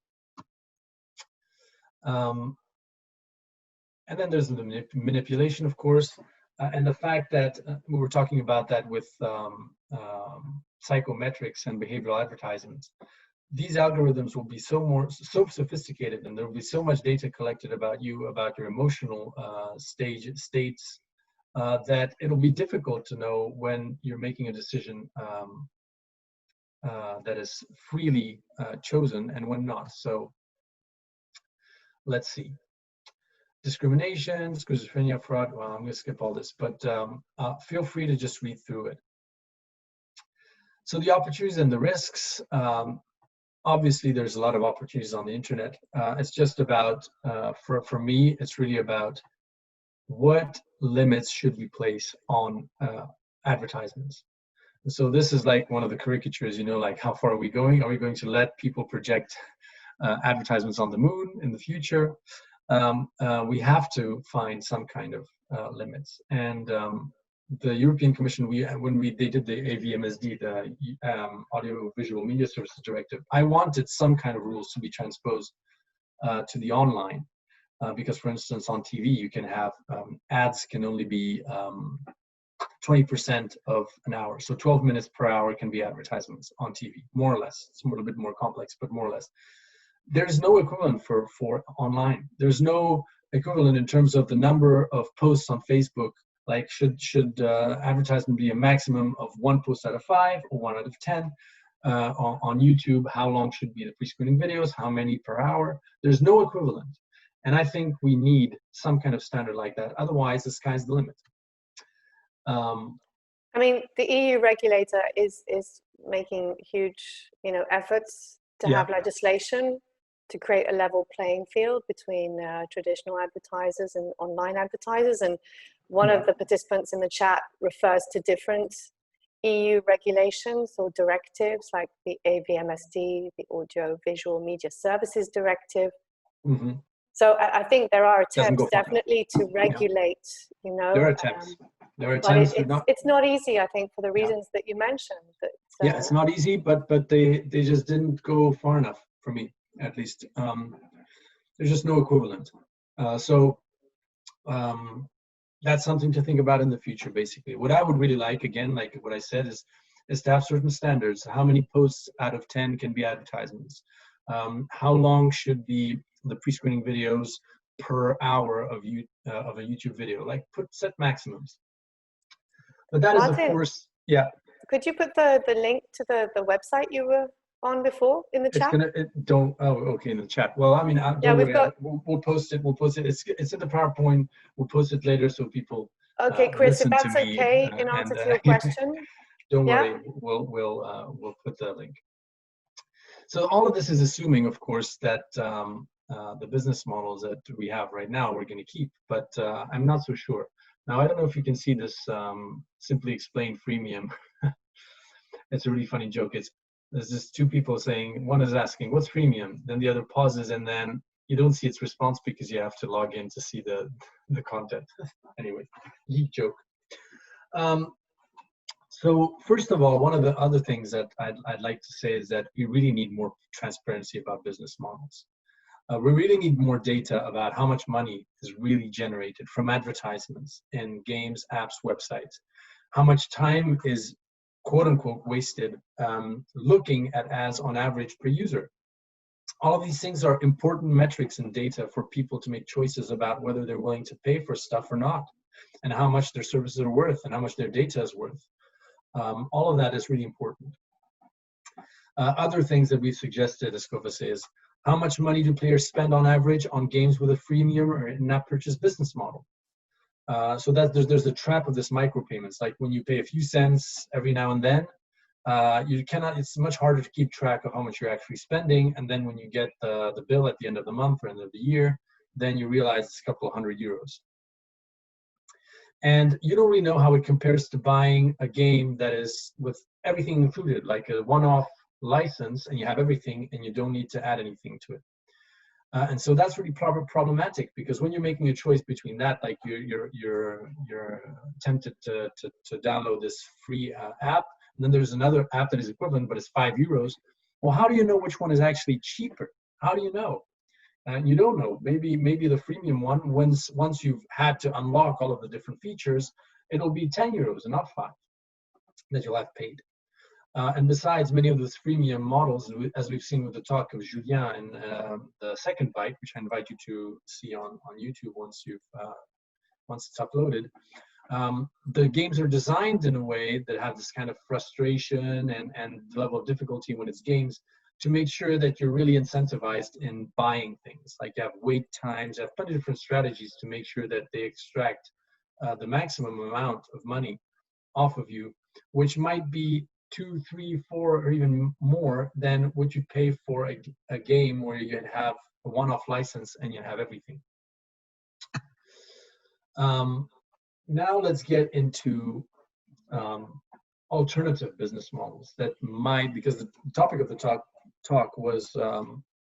and then there's the manipulation, of course, and the fact that we were talking about that with psychometrics and behavioral advertisements. These algorithms will be so sophisticated, and there will be so much data collected about you, about your emotional states, that it'll be difficult to know when you're making a decision that is freely chosen and when not. So let's see. Discrimination, schizophrenia, fraud. Well, I'm going to skip all this, but feel free to just read through it. So the opportunities and the risks. Obviously, there's a lot of opportunities on the internet. It's just about, for me, it's really about what limits should we place on advertisements. And so this is like one of the caricatures, you know, like how far are we going? Are we going to let people project advertisements on the moon in the future? We have to find some kind of limits. And the European Commission, when they did the AVMSD, the Audiovisual Media Services Directive, I wanted some kind of rules to be transposed to the online, because, for instance, on TV, you can have ads can only be 20% of an hour. So 12 minutes per hour can be advertisements on TV, more or less. It's a little bit more complex, but more or less. There's no equivalent for online. There's no equivalent in terms of the number of posts on Facebook. Like, should advertisement be a maximum of 1 post out of 5 or 1 out of 10? On YouTube, how long should be the pre-screening videos? How many per hour? There's no equivalent. And I think we need some kind of standard like that. Otherwise, the sky's the limit. I mean, the EU regulator is making huge, you know, efforts to have legislation to create a level playing field between traditional advertisers and online advertisers. And one of the participants in the chat refers to different EU regulations or directives, like the AVMSD, the Audio Visual Media Services Directive. Mm-hmm. So I think there are attempts definitely to regulate, you know. There are attempts. But it's not easy, I think, for the reasons that you mentioned. That, it's not easy, but they just didn't go far enough for me, at least. There's just no equivalent. That's something to think about in the future, basically. What I would really like, again, like what I said, is to have certain standards. How many posts out of 10 can be advertisements? How long should be the pre-screening videos per hour of a YouTube video? Like, set maximums. But that Martin, is, of course, Could you put the link to the website you were on before in the chat? Okay, in the chat. Well, I mean, don't Yeah, we've worry. got. We'll post it. We'll post it. It's in the PowerPoint. We'll post it later so people Okay, Chris, if listen to that's me. okay, in answer to your question. Don't Yeah? worry. We'll put the link. So all of this is assuming, of course, that the business models that we have right now we're going to keep, but I'm not so sure. Now, I don't know if you can see this simply explain freemium. It's a really funny joke. There's just two people saying, one is asking, what's freemium? Then the other pauses, and then you don't see its response because you have to log in to see the content. Anyway, geek joke. So first of all, one of the other things that I'd like to say is that we really need more transparency about business models. We really need more data about how much money is really generated from advertisements in games, apps, websites. How much time is quote unquote wasted looking at ads on average per user. All of these things are important metrics and data for people to make choices about whether they're willing to pay for stuff or not, and how much their services are worth and how much their data is worth. All of that is really important. Other things that we've suggested as COFACE is how much money do players spend on average on games with a freemium or in-app purchase business model? So that there's the trap of this micropayments. Like when you pay a few cents every now and then, it's much harder to keep track of how much you're actually spending. And then when you get the bill at the end of the month or end of the year, then you realize it's a couple of €100. And you don't really know how it compares to buying a game that is with everything included, like a one-off license, and you have everything and you don't need to add anything to it. And so that's really problematic, because when you're making a choice between that, like you're tempted to download this free app, and then there's another app that is equivalent but it's €5. Well, how do you know which one is actually cheaper? How do you know? And you don't know. Maybe the freemium one, once you've had to unlock all of the different features, it'll be €10 and not 5 that you'll have paid. And besides, many of those freemium models, as we've seen with the talk of Julien in the second byte, which I invite you to see on YouTube once it's uploaded, the games are designed in a way that have this kind of frustration and level of difficulty when it's games, to make sure that you're really incentivized in buying things. Like you have wait times, you have plenty of different strategies to make sure that they extract the maximum amount of money off of you, which might be 2, 3, 4, or even more than what you pay for a game where you have a one-off license and you have everything. Now let's get into alternative business models that might, because the topic of the talk was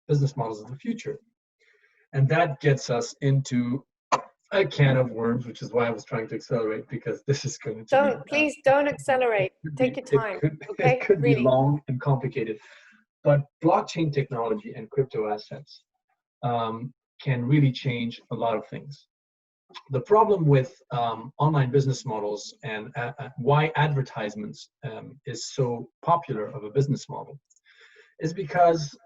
business models of the future. And that gets us into a can of worms, which is why I was trying to accelerate, because this is going to please don't accelerate. Take your time. It could be long and complicated. But blockchain technology and crypto assets can really change a lot of things. The problem with online business models and why advertisements is so popular of a business model is because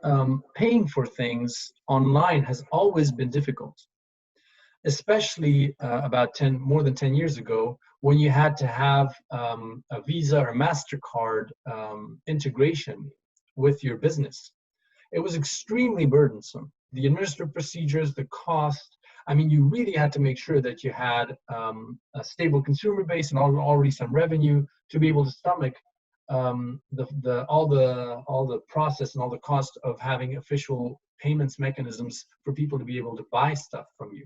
paying for things online has always been difficult, especially about more than 10 years ago, when you had to have a Visa or MasterCard integration with your business. It was extremely burdensome. The administrative procedures, the cost, I mean, you really had to make sure that you had a stable consumer base and already some revenue to be able to stomach all the process and all the cost of having official payments mechanisms for people to be able to buy stuff from you.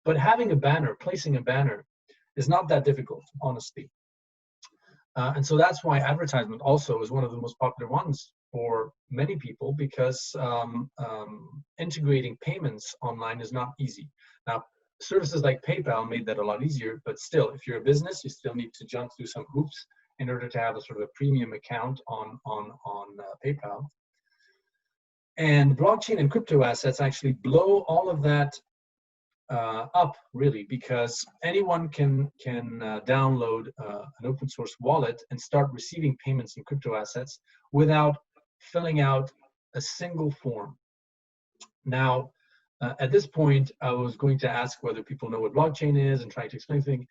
But having a banner, placing a banner, is not that difficult, honestly. And so that's why advertisement also is one of the most popular ones for many people, because integrating payments online is not easy. Now, services like PayPal made that a lot easier, but still, if you're a business, you still need to jump through some hoops in order to have a sort of a premium account on PayPal. And blockchain and crypto assets actually blow all of that up, really, because anyone can download an open source wallet and start receiving payments in crypto assets without filling out a single form. Now, at this point, I was going to ask whether people know what blockchain is and try to explain things.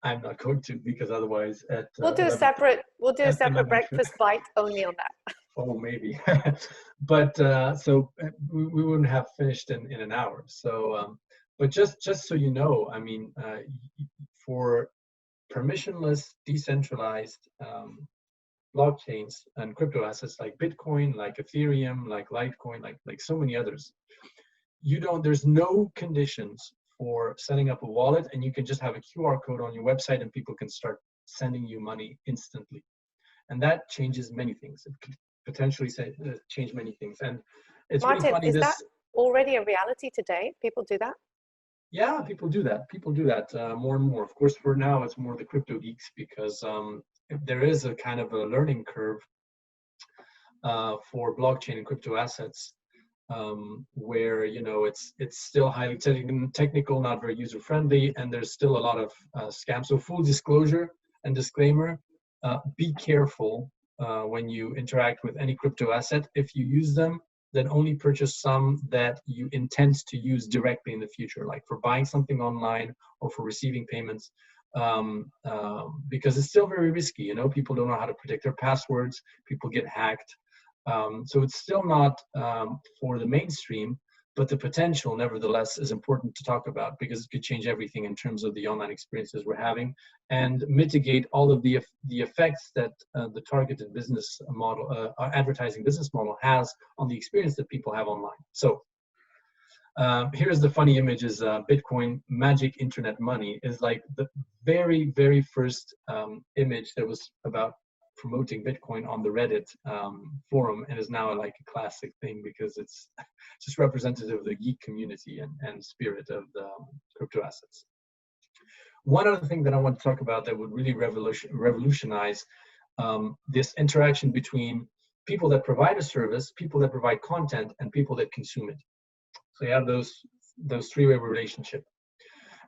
I'm not going to, because otherwise at we'll do a 11, separate at breakfast bite only on that. oh, maybe. But so we wouldn't have finished in an hour. So, but just so you know, I mean, for permissionless, decentralized blockchains and crypto assets like Bitcoin, like Ethereum, like Litecoin, like so many others, there's no conditions for setting up a wallet, and you can just have a QR code on your website and people can start sending you money instantly. And that changes many things. It could potentially change many things. And it's Martin, really funny. is that already a reality today? People do that? Yeah, people do that. People do that more and more. Of course, for now, it's more the crypto geeks, because there is a kind of a learning curve for blockchain and crypto assets, where it's still highly technical, not very user friendly, and there's still a lot of scams. So full disclosure and disclaimer: be careful when you interact with any crypto asset. If you use them, then only purchase some that you intend to use directly in the future, like for buying something online or for receiving payments, because it's still very risky. People don't know how to protect their passwords. People get hacked. So it's still not for the mainstream, but the potential, nevertheless, is important to talk about, because it could change everything in terms of the online experiences we're having and mitigate all of the effects that the targeted business model, advertising business model has on the experience that people have online. So here's the funny image: is Bitcoin magic internet money is like the very, very first image that was about promoting Bitcoin on the Reddit forum, and is now like a classic thing, because it's just representative of the geek community and spirit of the crypto assets. One other thing that I want to talk about that would really revolutionize this interaction between people that provide a service, people that provide content, and people that consume it. So you have those three-way relationship,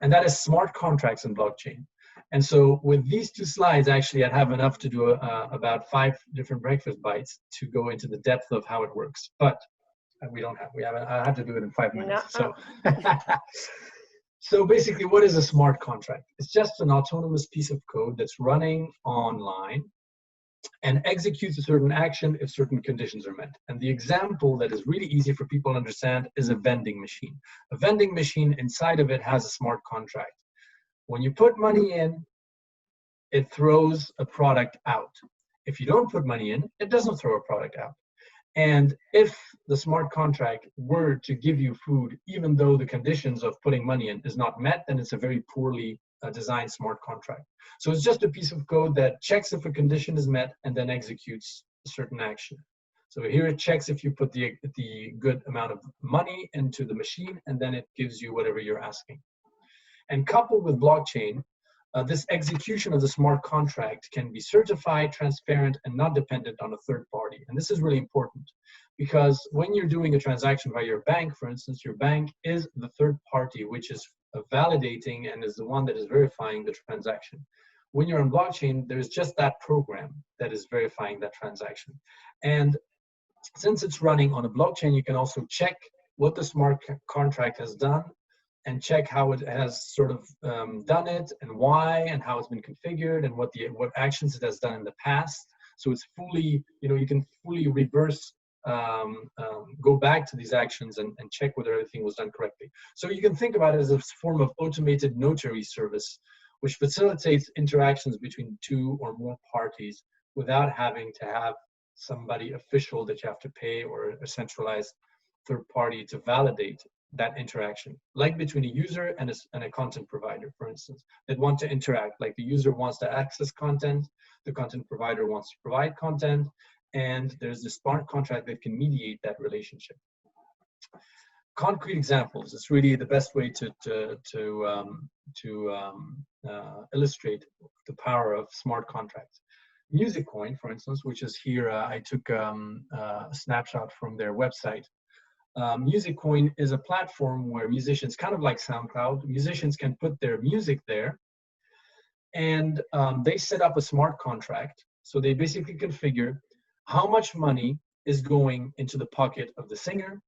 and that is smart contracts in blockchain. And so with these two slides, actually, I'd have enough to do about 5 different breakfast bites to go into the depth of how it works. But I have to do it in 5 minutes. So, so basically, what is a smart contract? It's just an autonomous piece of code that's running online and executes a certain action if certain conditions are met. And the example that is really easy for people to understand is a vending machine. A vending machine, inside of it, has a smart contract. When you put money in, it throws a product out. If you don't put money in, it doesn't throw a product out. And if the smart contract were to give you food, even though the conditions of putting money in is not met, then it's a very poorly designed smart contract. So it's just a piece of code that checks if a condition is met and then executes a certain action. So here it checks if you put the good amount of money into the machine, and then it gives you whatever you're asking. And coupled with blockchain, this execution of the smart contract can be certified, transparent, and not dependent on a third party. And this is really important, because when you're doing a transaction by your bank, for instance, your bank is the third party, which is validating and is the one that is verifying the transaction. When you're on blockchain, there's just that program that is verifying that transaction. And since it's running on a blockchain, you can also check what the smart contract has done, and check how it has sort of done it, and why, and how it's been configured, and what actions it has done in the past. So it's fully, you can fully reverse, go back to these actions and check whether everything was done correctly. So you can think about it as a form of automated notary service, which facilitates interactions between 2 or more parties without having to have somebody official that you have to pay, or a centralized third party to validate that interaction, like between a user and a content provider, for instance, that want to interact. Like the user wants to access content, the content provider wants to provide content, and there's this smart contract that can mediate that relationship. Concrete examples is really the best way to illustrate the power of smart contracts. MusicCoin, for instance, which is here, I took a snapshot from their website. MusicCoin is a platform where musicians, kind of like SoundCloud, musicians can put their music there, and they set up a smart contract. So they basically configure how much money is going into the pocket of the singer,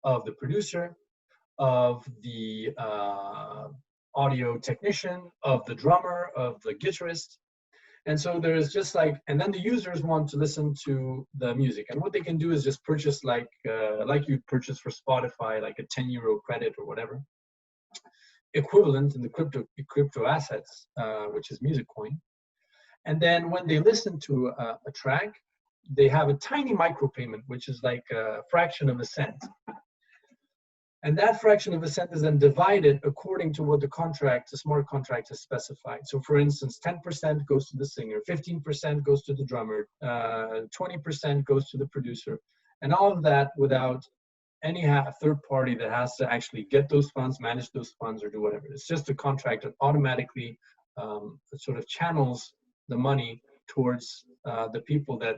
of the producer, of the audio technician, of the drummer, of the guitarist. And so there's just like, and then the users want to listen to the music. And what they can do is just purchase like you purchase for Spotify, like a 10 euro credit or whatever, equivalent in the crypto assets, which is music coin. And then when they listen to a track, they have a tiny micropayment, which is like a fraction of a cent. And that fraction of a cent is then divided according to what the smart contract has specified. So for instance, 10% goes to the singer, 15% goes to the drummer, 20% goes to the producer, and all of that without any third party that has to actually get those funds, manage those funds, or do whatever. It's just a contract that automatically sort of channels the money towards the people that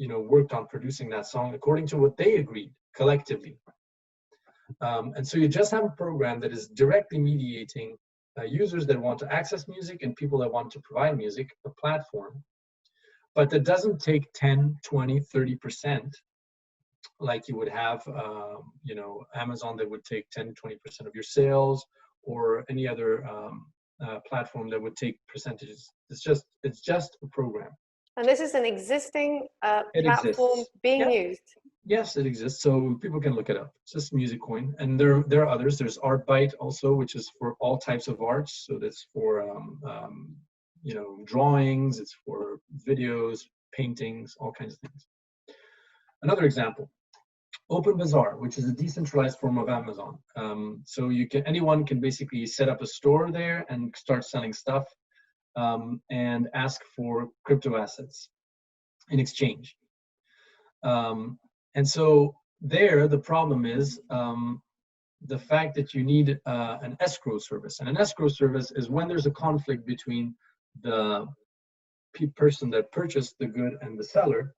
worked on producing that song according to what they agreed collectively. And so you just have a program that is directly mediating users that want to access music and people that want to provide music, a platform, but that doesn't take 10, 20, 30% like you would have, Amazon that would take 10, 20% of your sales, or any other platform that would take percentages. It's just a program. And this is an existing platform being used. Yes, it exists. So people can look it up. It's just music coin. And there are others. There's Art Byte also, which is for all types of arts. So that's for, drawings. It's for videos, paintings, all kinds of things. Another example, Open Bazaar, which is a decentralized form of Amazon. So anyone can basically set up a store there and start selling stuff and ask for crypto assets in exchange. And so there, the problem is the fact that you need an escrow service. And an escrow service is when there's a conflict between the person that purchased the good and the seller.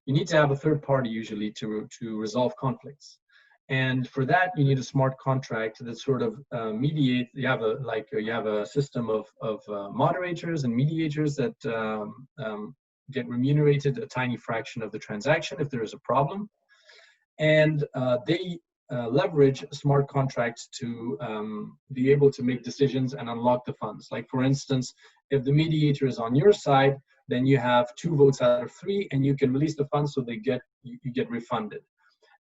You need to have a third party usually to resolve conflicts. And for that, you need a smart contract that sort of mediate. You have a system of moderators and mediators that get remunerated a tiny fraction of the transaction if there is a problem. And they leverage smart contracts to be able to make decisions and unlock the funds. Like for instance, if the mediator is on your side, then you have 2 votes out of 3 and you can release the funds so you get refunded.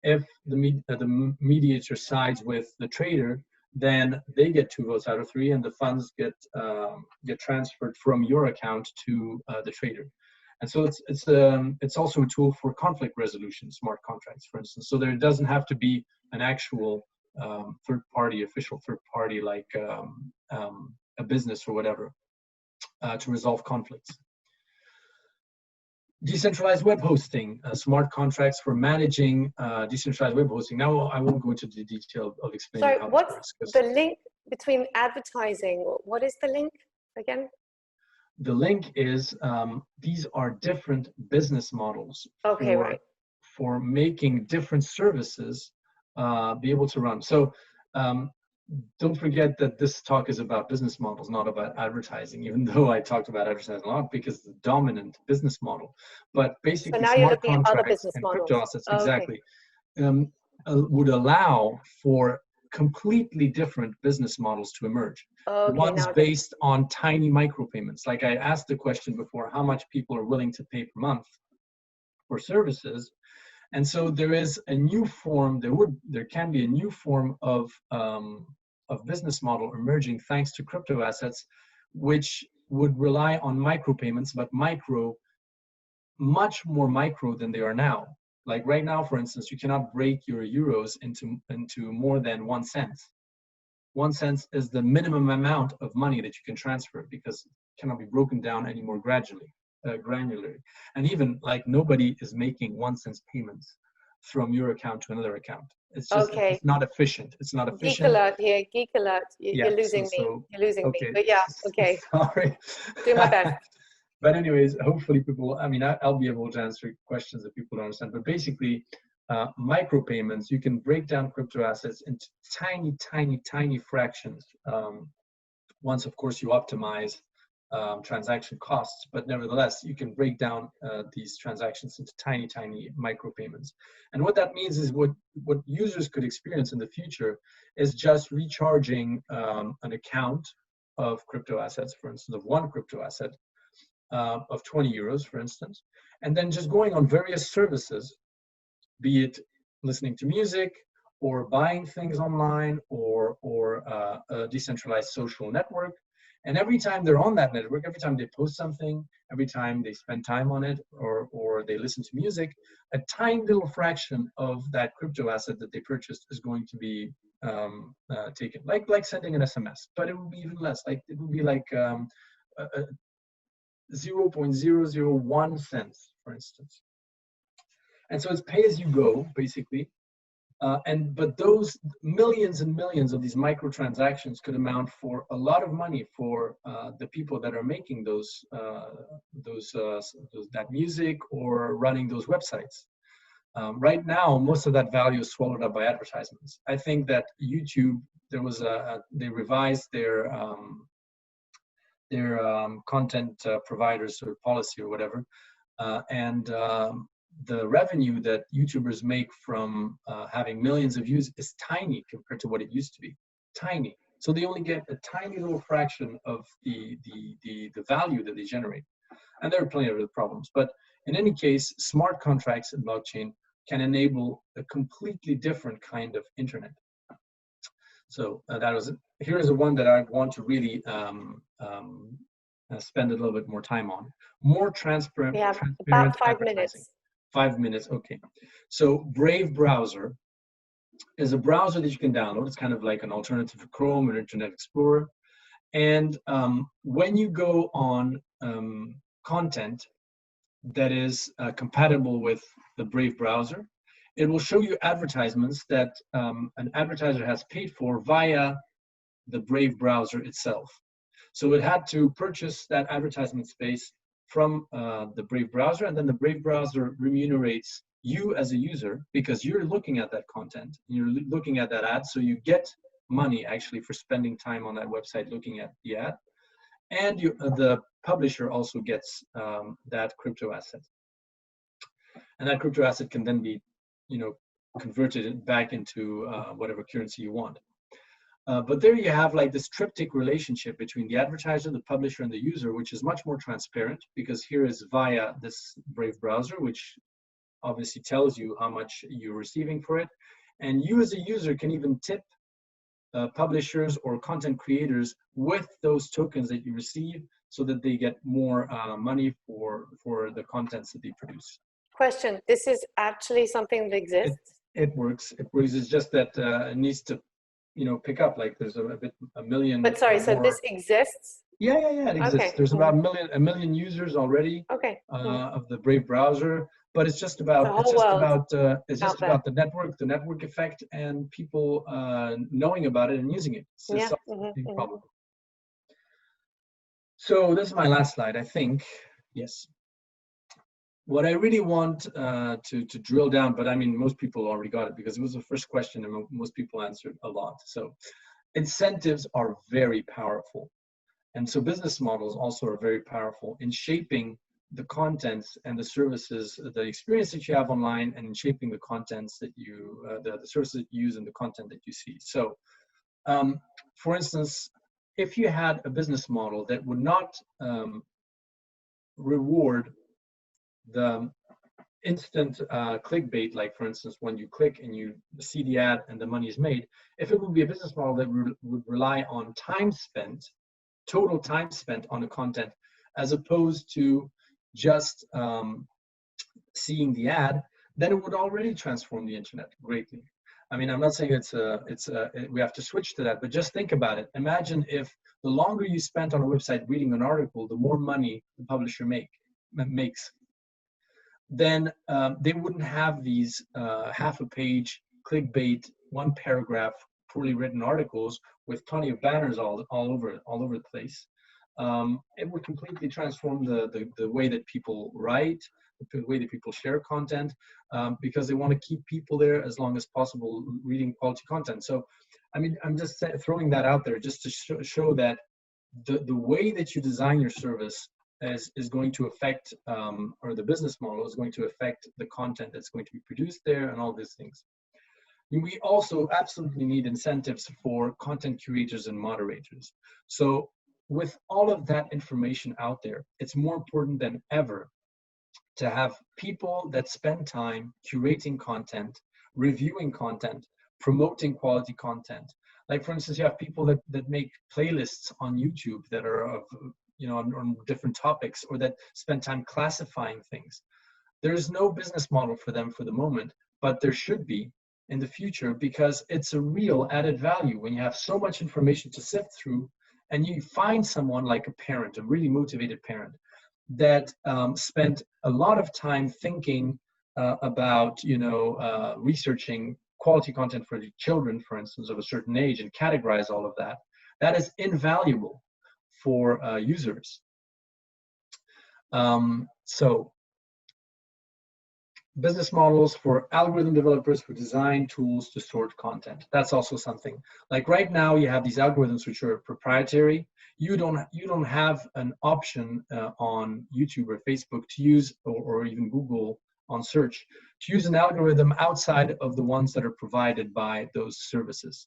If the mediator sides with the trader, then they get 2 votes out of 3 and the funds get transferred from your account to the trader. And so it's also a tool for conflict resolution, smart contracts, for instance. So there doesn't have to be an actual official third party like a business or whatever to resolve conflicts. Decentralized web hosting, smart contracts for managing decentralized web hosting. Now I won't go into the detail of explaining how what's this works. The link between advertising? What is the link again? The link is these are different business models for making different services be able to run. So don't forget that this talk is about business models, not about advertising, even though I talked about advertising a lot because it's the dominant business model. But basically, so now you're looking at other contracts business and models. crypto assets, exactly, would allow for completely different business models to emerge. One's based on tiny micropayments. Like I asked the question before, how much people are willing to pay per month for services. And so there is a new form, there can be a new form of business model emerging thanks to crypto assets, which would rely on micropayments, but much more micro than they are now. Like right now, for instance, you cannot break your euros into more than 1 cent. 1 cent is the minimum amount of money that you can transfer because it cannot be broken down any more granularly. And even like nobody is making 1 cent payments from your account to another account. It's just it's not efficient. It's not efficient. Geek alert here, geek alert. You're losing me. You're losing me. But yeah, okay. Sorry. Do my best. But anyways, hopefully people, I'll be able to answer questions that people don't understand. But basically, micropayments, you can break down crypto assets into tiny, tiny, tiny fractions. Once, of course, you optimize transaction costs, but nevertheless, you can break down these transactions into tiny, tiny micropayments. And what that means is what users could experience in the future is just recharging an account of crypto assets, for instance, of one crypto asset of 20 euros, for instance, and then just going on various services, be it listening to music or buying things online or a decentralized social network. And every time they're on that network, every time they post something, every time they spend time on it or they listen to music, a tiny little fraction of that crypto asset that they purchased is going to be taken, like sending an SMS, but it will be even less. Like it will be like 0.001 cents, for instance. And so it's pay as you go, basically. But those millions and millions of these microtransactions could amount for a lot of money for the people that are making that music or running those websites. Right now, most of that value is swallowed up by advertisements. I think that YouTube, they revised their content providers sort of policy or whatever, and the revenue that YouTubers make from having millions of views is tiny compared to what it used to be. Tiny. So they only get a tiny little fraction of the value that they generate. And there are plenty of other problems. But in any case, smart contracts in blockchain can enable a completely different kind of internet. So here is one that I want to really spend a little bit more time on. More transparent. We have about 5 minutes. 5 minutes, okay. So Brave browser is a browser that you can download. It's kind of like an alternative to Chrome or Internet Explorer. And when you go on content that is compatible with the Brave browser, it will show you advertisements that an advertiser has paid for via the Brave browser itself. So it had to purchase that advertisement space from the Brave browser, and then the Brave browser remunerates you as a user because you're looking at that content, you're looking at that ad, so you get money actually for spending time on that website looking at the ad, and the publisher also gets that crypto asset, and that crypto asset can then be, converted back into whatever currency you want. But there you have like this triptych relationship between the advertiser, the publisher, and the user, which is much more transparent because here is via this Brave browser, which obviously tells you how much you're receiving for it. And you as a user can even tip publishers or content creators with those tokens that you receive so that they get more money for the contents that they produce. Question, this is actually something that exists? It works. It's just that it needs to pick up, like there's a million. But sorry, so this exists? Yeah, it exists. Okay. There's about a million users already. Okay. Of the Brave browser, but it's just about the network effect, and people knowing about it and using it. So yeah. Problem. So this is my last slide, I think. Yes. What I really want to drill down, but I mean, most people already got it because it was the first question and most people answered a lot. So incentives are very powerful. And so business models also are very powerful in shaping the contents and the services, the experience that you have online, and in shaping the contents that the services that you use and the content that you see. So for instance, if you had a business model that would not reward the instant clickbait, like for instance, when you click and you see the ad and the money is made, if it would be a business model that would rely on time spent, total time spent on the content, as opposed to just seeing the ad, then it would already transform the internet greatly. I mean, I'm not saying we have to switch to that, but just think about it. Imagine if the longer you spent on a website reading an article, the more money the publisher makes. Then they wouldn't have these half a page clickbait, one paragraph, poorly written articles with plenty of banners all over the place. It would completely transform the way that people write, the way that people share content, because they want to keep people there as long as possible reading quality content. So, I mean, I'm just throwing that out there just to show that the way that you design your service is going to affect, or the business model is going to affect the content that's going to be produced there and all these things. We also absolutely need incentives for content curators and moderators. So with all of that information out there, it's more important than ever to have people that spend time curating content, reviewing content, promoting quality content. Like, for instance, you have people that make playlists on YouTube that are of, on different topics, or that spend time classifying things. There's no business model for them for the moment, but there should be in the future, because it's a real added value when you have so much information to sift through, and you find someone like a parent, a really motivated parent, that spent a lot of time thinking about, researching quality content for the children, for instance, of a certain age, and categorize all of that. That is invaluable for users. So business models for algorithm developers for design tools to sort content. That's also something. Like right now, you have these algorithms which are proprietary. You don't have an option on YouTube or Facebook to use, or even Google on search, to use an algorithm outside of the ones that are provided by those services.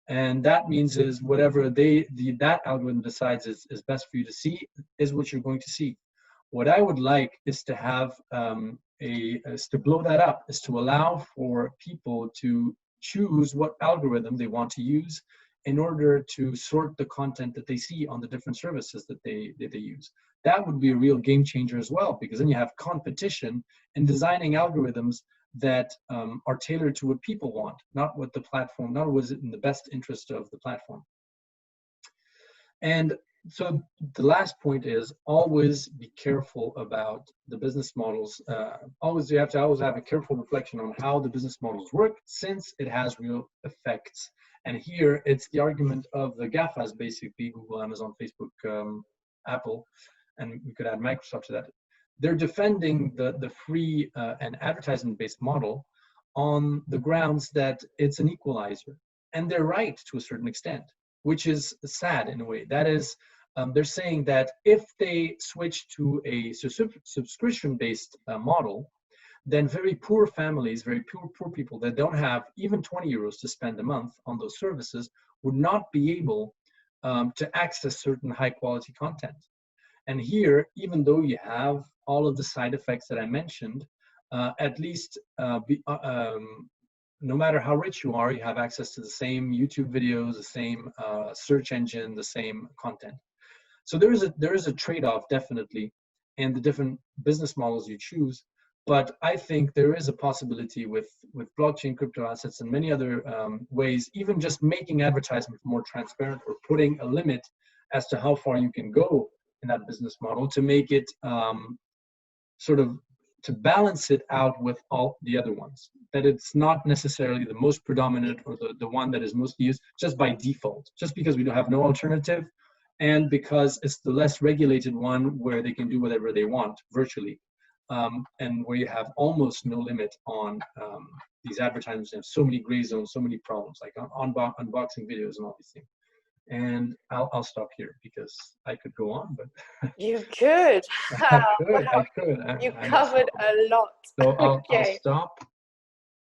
And that means is whatever that algorithm decides is best for you to see is what you're going to see. What I would like is to have is to blow that up, is to allow for people to choose what algorithm they want to use in order to sort the content that they see on the different services that they use. That would be a real game changer as well, because then you have competition in designing algorithms that are tailored to what people want, not what the platform, not what is in the best interest of the platform. And so the last point is always be careful about the business models. You have to always have a careful reflection on how the business models work, since it has real effects. And here it's the argument of the GAFAs, basically Google, Amazon, Facebook, Apple, and we could add Microsoft to that. They're defending the free and advertisement-based model on the grounds that it's an equalizer. And they're right to a certain extent, which is sad in a way. That is, they're saying that if they switch to a subscription-based model, then very poor families, very poor people that don't have even 20 euros to spend a month on those services would not be able to access certain high-quality content. And here, even though you have all of the side effects that I mentioned, at least no matter how rich you are, you have access to the same YouTube videos, the same search engine, the same content. So there is a trade-off, definitely, in the different business models you choose. But I think there is a possibility with blockchain, crypto assets, and many other ways, even just making advertisement more transparent, or putting a limit as to how far you can go in that business model, to make it to balance it out with all the other ones. That it's not necessarily the most predominant, or the one that is most used just by default, just because we don't have no alternative, and because it's the less regulated one where they can do whatever they want virtually, and where you have almost no limit on these advertisements. They have so many gray zones, so many problems, like unboxing videos and all these things. And I'll stop here because I could go on, but you could. I could. You covered a lot. So I'll stop.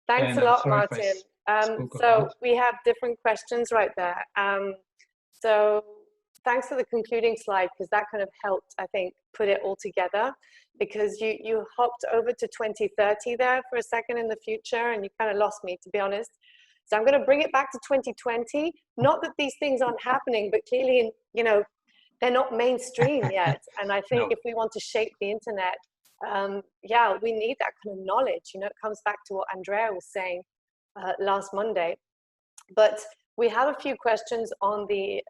Thanks a lot, Martin. So we have different questions right there. So thanks for the concluding slide, because that kind of helped, I think, put it all together, because you hopped over to 2030 there for a second in the future, and you kind of lost me, to be honest. So I'm going to bring it back to 2020. Not that these things aren't happening, but clearly, they're not mainstream yet. And I think if we want to shape the internet, we need that kind of knowledge. It comes back to what Andrea was saying last Monday. But we have a few questions on the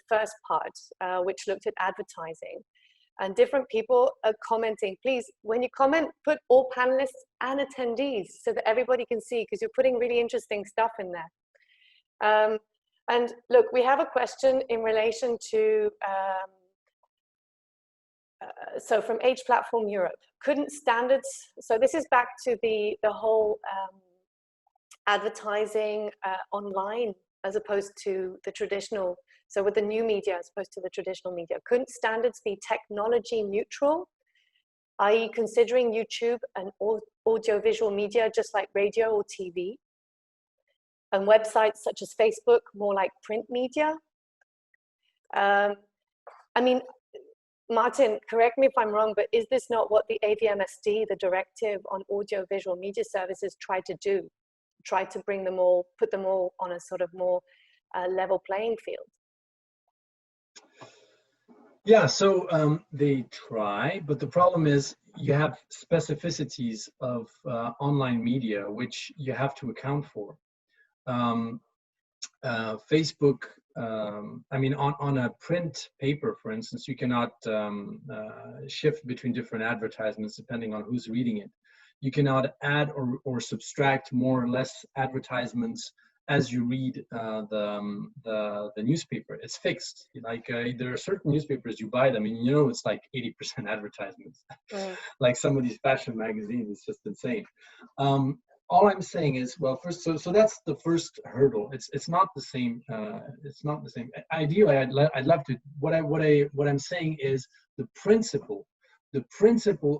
first part, which looked at advertising. And different people are commenting. Please, when you comment, put all panelists and attendees so that everybody can see, because you're putting really interesting stuff in there. And look, we have a question in relation to, so from Age Platform Europe, couldn't standards, so this is back to the whole advertising online as opposed to the traditional So with the new media as opposed to the traditional media, couldn't standards be technology neutral? Are you considering YouTube an audiovisual media just like radio or TV? And websites such as Facebook more like print media? I mean, Martin, correct me if I'm wrong, but is this not what the AVMSD, the Directive on Audiovisual Media Services, tried to do? Tried to bring them all, put them all on a sort of more level playing field? Yeah, so they try, but the problem is you have specificities of online media, which you have to account for. Facebook, I mean, on a print paper, for instance, you cannot shift between different advertisements depending on who's reading it. You cannot add or subtract more or less advertisements as you read the newspaper. It's fixed. Like there are certain newspapers, you buy them and you know it's like 80% advertisements. Like some of these fashion magazines, it's just insane. All I'm saying is, well, first, so that's the first hurdle. It's not the same. It's not the same. Ideally, I'd love to. What I'm saying is the principle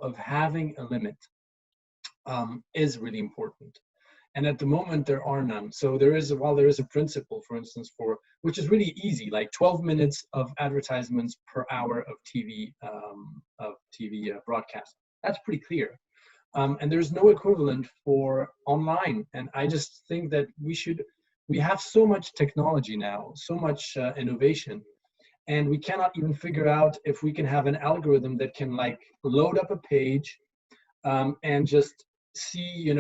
of having a limit is really important. And at the moment, there are none. So while there is a principle, for instance, which is really easy, like 12 minutes of advertisements per hour of TV broadcast. That's pretty clear. And there's no equivalent for online. And I just think that we have so much technology now, so much innovation, and we cannot even figure out if we can have an algorithm that can like load up a page and just see,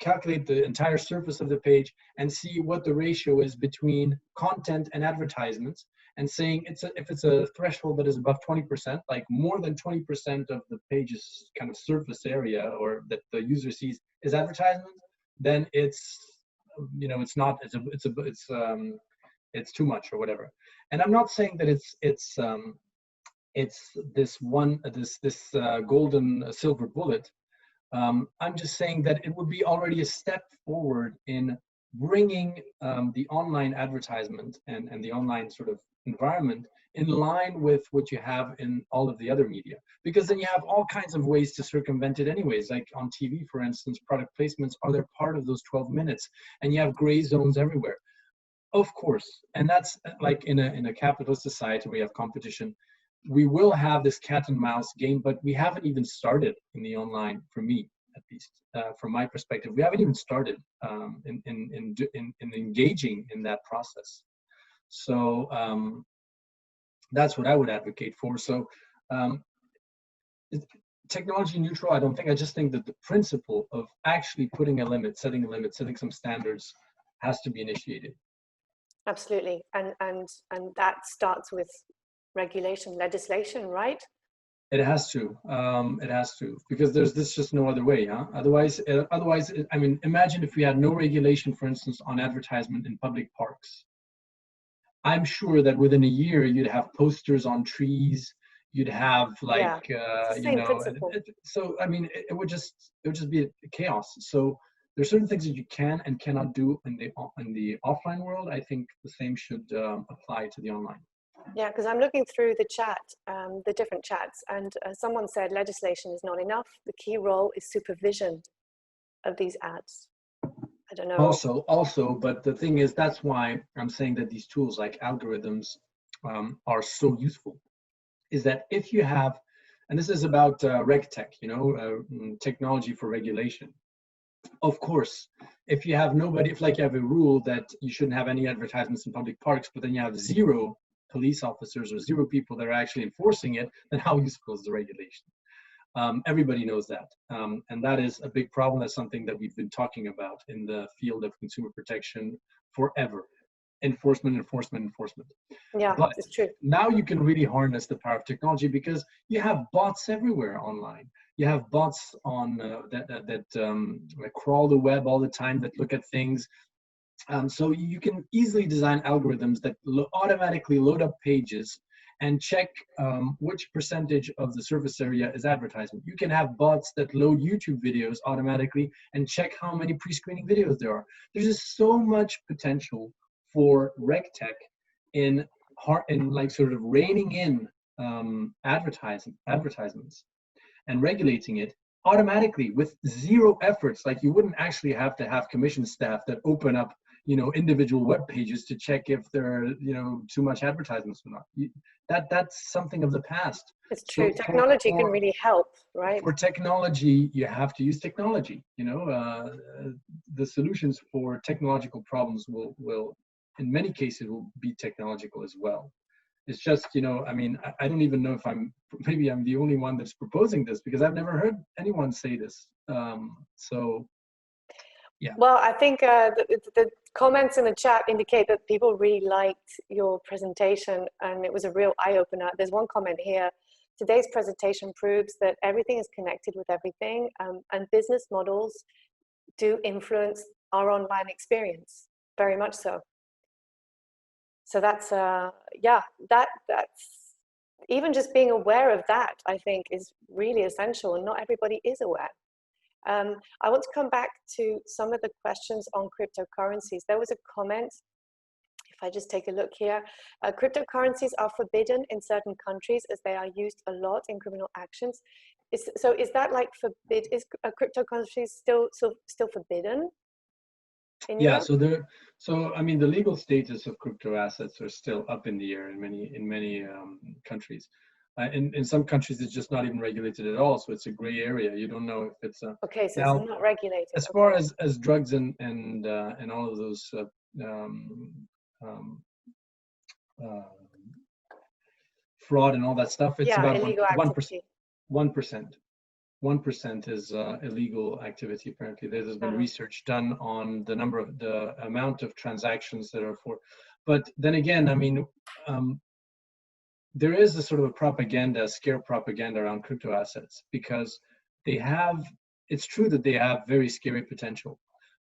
calculate the entire surface of the page and see what the ratio is between content and advertisements, and saying if it's a threshold that is above 20%, like more than 20% of the page's kind of surface area or that the user sees is advertisement, then it's too much or whatever. And I'm not saying that it's this golden silver bullet. I'm just saying that it would be already a step forward in bringing the online advertisement and the online sort of environment in line with what you have in all of the other media, because then you have all kinds of ways to circumvent it anyways. Like on TV, for instance, product placements are they're part of those 12 minutes, and you have gray zones everywhere. Of course, and that's like in a capitalist society where you have competition. We will have this cat and mouse game, but we haven't even started in the online, for me at least, from my perspective. We haven't even started in engaging in that process. So that's what I would advocate for. So technology neutral, I don't think. I just think that the principle of actually putting a limit, setting some standards has to be initiated. Absolutely, and that starts with regulation, legislation, right? It has to, because there's just no other way, huh? Otherwise, I mean, imagine if we had no regulation, for instance, on advertisement in public parks. I'm sure that within a year, you'd have posters on trees, you'd have like, so, I mean, it would just be a chaos. So there's certain things that you can and cannot do in the offline world. I think the same should apply to the online. Yeah, because I'm looking through the chat, the different chats, and someone said legislation is not enough. The key role is supervision of these ads. I don't know. Also, but the thing is, that's why I'm saying that these tools like algorithms are so useful, is that if you have, and this is about RegTech, technology for regulation. Of course, if you have nobody, if like you have a rule that you shouldn't have any advertisements in public parks, but then you have 0 police officers or 0 people that are actually enforcing it, then how useful is the regulation? Everybody knows that. And that is a big problem. That's something that we've been talking about in the field of consumer protection forever. Enforcement. Yeah, but it's true. Now you can really harness the power of technology because you have bots everywhere online. You have bots on that crawl the web all the time, that look at things. So you can easily design algorithms that automatically load up pages and check which percentage of the surface area is advertisement. You can have bots that load YouTube videos automatically and check how many pre-screening videos there are. There's just so much potential for RegTech in like sort of reining in advertisements and regulating it automatically with zero efforts. Like you wouldn't actually have to have commission staff that open up, individual web pages to check if there are, too much advertisements or not. That's something of the past. It's true. So technology can really help, right? For technology, you have to use technology. The solutions for technological problems will in many cases will be technological as well. It's just, I don't even know if maybe I'm the only one that's proposing this, because I've never heard anyone say this. So, yeah. Well, I think the comments in the chat indicate that people really liked your presentation, and it was a real eye-opener. There's one comment here. Today's presentation proves that everything is connected with everything, and business models do influence our online experience, very much so. So that's, that's even just being aware of that, I think, is really essential, and not everybody is aware. I want to come back to some of the questions on cryptocurrencies. There was a comment, if I just take a look here, cryptocurrencies are forbidden in certain countries as they are used a lot in criminal actions. So is that like is cryptocurrencies still forbidden? Yeah, the legal status of crypto assets are still up in the air in many countries. In some countries, it's just not even regulated at all, so it's a gray area. You don't know if it's okay. So now, it's not regulated. As far as drugs and all of those fraud and all that stuff, it's about 1%. 1% is illegal activity. Apparently, there's been research done on the amount of transactions that are for. But then again, there is a sort of a scare propaganda around crypto assets, because it's true that they have very scary potential,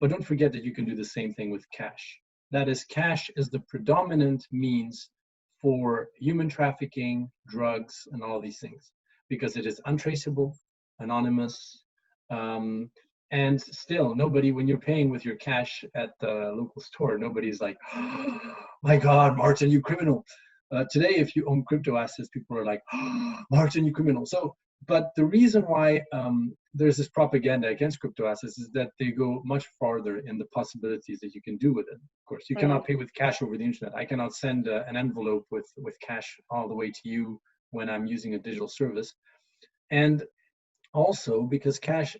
but don't forget that you can do the same thing with cash. That is, cash is the predominant means for human trafficking, drugs, and all these things, because it is untraceable, anonymous, and still nobody, when you're paying with your cash at the local store, nobody's like, oh my God, Martin, you criminal. Today, if you own crypto assets, people are like, oh, Martin, you criminal. So, but the reason why there's this propaganda against crypto assets is that they go much farther in the possibilities that you can do with it. Of course, you cannot pay with cash over the internet. I cannot send an envelope with cash all the way to you when I'm using a digital service. And also because cash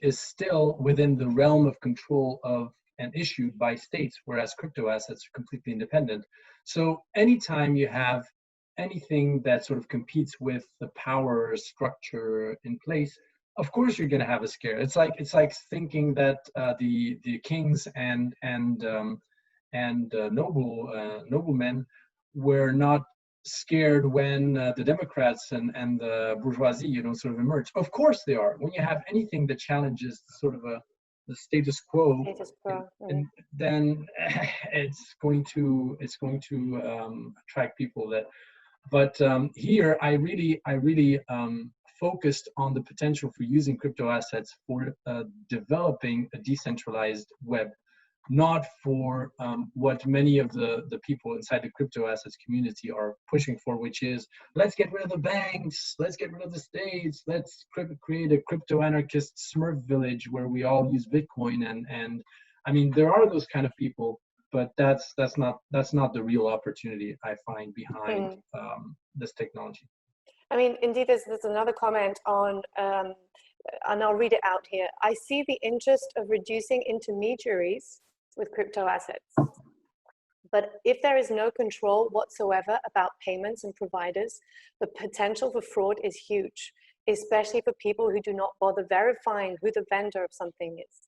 is still within the realm of control of and issued by states, whereas crypto assets are completely independent. So anytime you have anything that sort of competes with the power structure in place, of course you're going to have a scare. It's like thinking that the kings and noblemen were not scared when the Democrats and the bourgeoisie, sort of emerged. Of course they are. When you have anything that challenges sort of the status quo, and then it's going to attract people that. But here, I really focused on the potential for using crypto assets for developing a decentralized web, not for what many of the people inside the crypto assets community are pushing for, which is, let's get rid of the banks, let's get rid of the states, let's create a crypto anarchist Smurf village where we all use Bitcoin. And I mean, there are those kind of people, but that's not the real opportunity I find behind this technology. I mean, indeed, there's another comment on, and I'll read it out here. I see the interest of reducing intermediaries with crypto assets. But if there is no control whatsoever about payments and providers, the potential for fraud is huge, especially for people who do not bother verifying who the vendor of something is.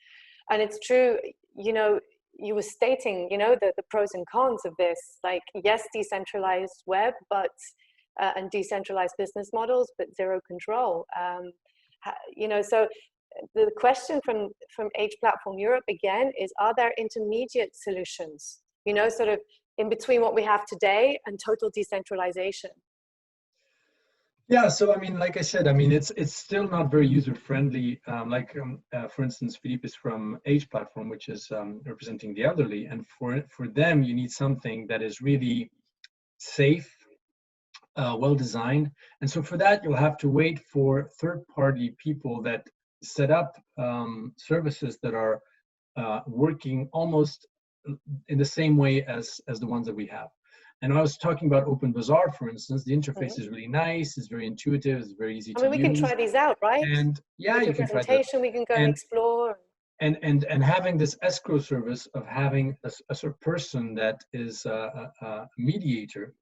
And it's true, you were stating, the pros and cons of this, like, yes, decentralized web, but, and decentralized business models, but zero control. So the question from Age Platform Europe again is, are there intermediate solutions, sort of in between what we have today and total decentralization? Yeah, so I mean, like I said, I mean, it's still not very user friendly. For instance, Philippe is from Age Platform, which is representing the elderly, and for them, you need something that is really safe, well designed, and so for that, you'll have to wait for third-party people that set up services that are working almost in the same way as the ones that we have. And I was talking about Open Bazaar, for instance. The interface is really nice, it's very intuitive, it's very easy to use. I mean, we can try these out, right? And yeah, with you your can try that. presentation, we can go and explore. And having this escrow service of having a sort of person that is a mediator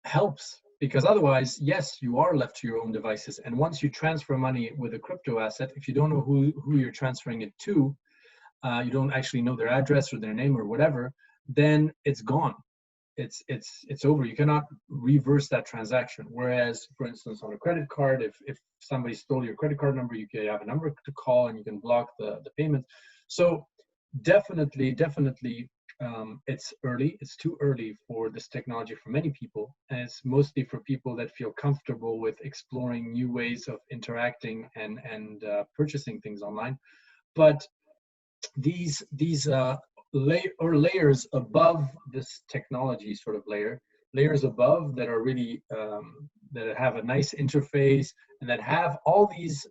helps, because otherwise, yes, you are left to your own devices. And once you transfer money with a crypto asset, if you don't know who you're transferring it to, you don't actually know their address or their name or whatever, then it's gone. It's over. You cannot reverse that transaction. Whereas, for instance, on a credit card, if somebody stole your credit card number, you can have a number to call and you can block the payment. So definitely, it's early. It's too early for this technology for many people, and it's mostly for people that feel comfortable with exploring new ways of interacting and purchasing things online. But these layers above this technology sort of layers above that are really that have a nice interface and that have all these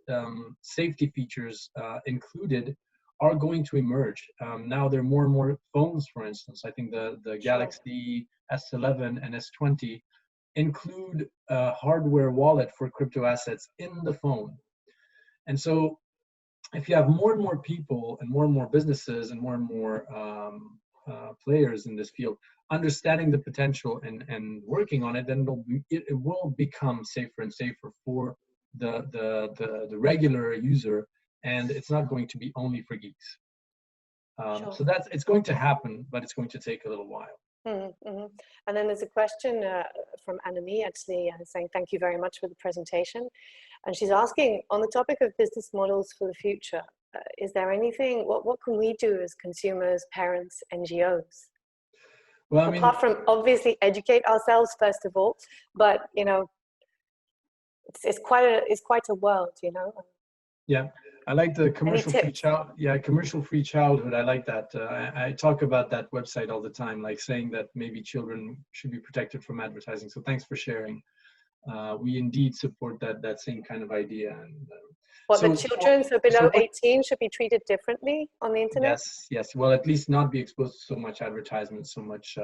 safety features included are going to emerge. Now there are more and more phones, for instance. I think the Galaxy S11 and S20 include a hardware wallet for crypto assets in the phone. And so if you have more and more people and more businesses and more players in this field understanding the potential and working on it, then it will become safer and safer for the regular user, and it's not going to be only for geeks. So it's going to happen, but it's going to take a little while. Mm-hmm. And then there's a question from Annemie, actually, saying thank you very much for the presentation. And she's asking, on the topic of business models for the future, is there anything, what can we do as consumers, parents, NGOs? Well, I mean, apart from obviously educate ourselves first of all, but you know, it's quite a world, you know. Yeah, I like the commercial-free commercial-free childhood. I like that. I talk about that website all the time, like saying that maybe children should be protected from advertising. So thanks for sharing. We indeed support that same kind of idea. And the children below 18 should be treated differently on the internet? Yes. Well, at least not be exposed to so much advertisement, so much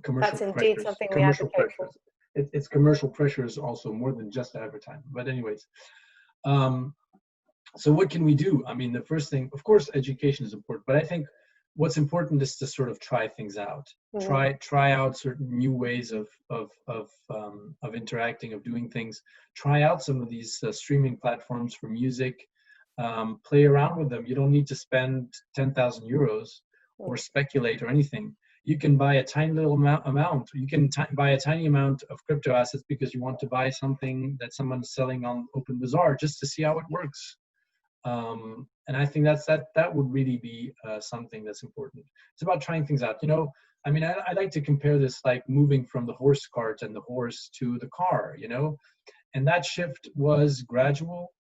commercial pressures. That's indeed something we advocate for. It's commercial pressures also, more than just advertising. But anyways, so what can we do? I mean, the first thing, of course, education is important, but I think what's important is to sort of try things out. Mm-hmm. Try out certain new ways of interacting, of doing things. Try out some of these streaming platforms for music. Play around with them. You don't need to spend 10,000 euros or speculate or anything. You can buy a tiny little amount. You can buy a tiny amount of crypto assets because you want to buy something that someone's selling on Open Bazaar just to see how it works. And I think that would really be something that's important. It's about trying things out. You know, I mean, I like to compare this like moving from the horse cart and the horse to the car, you know, and that shift was gradual,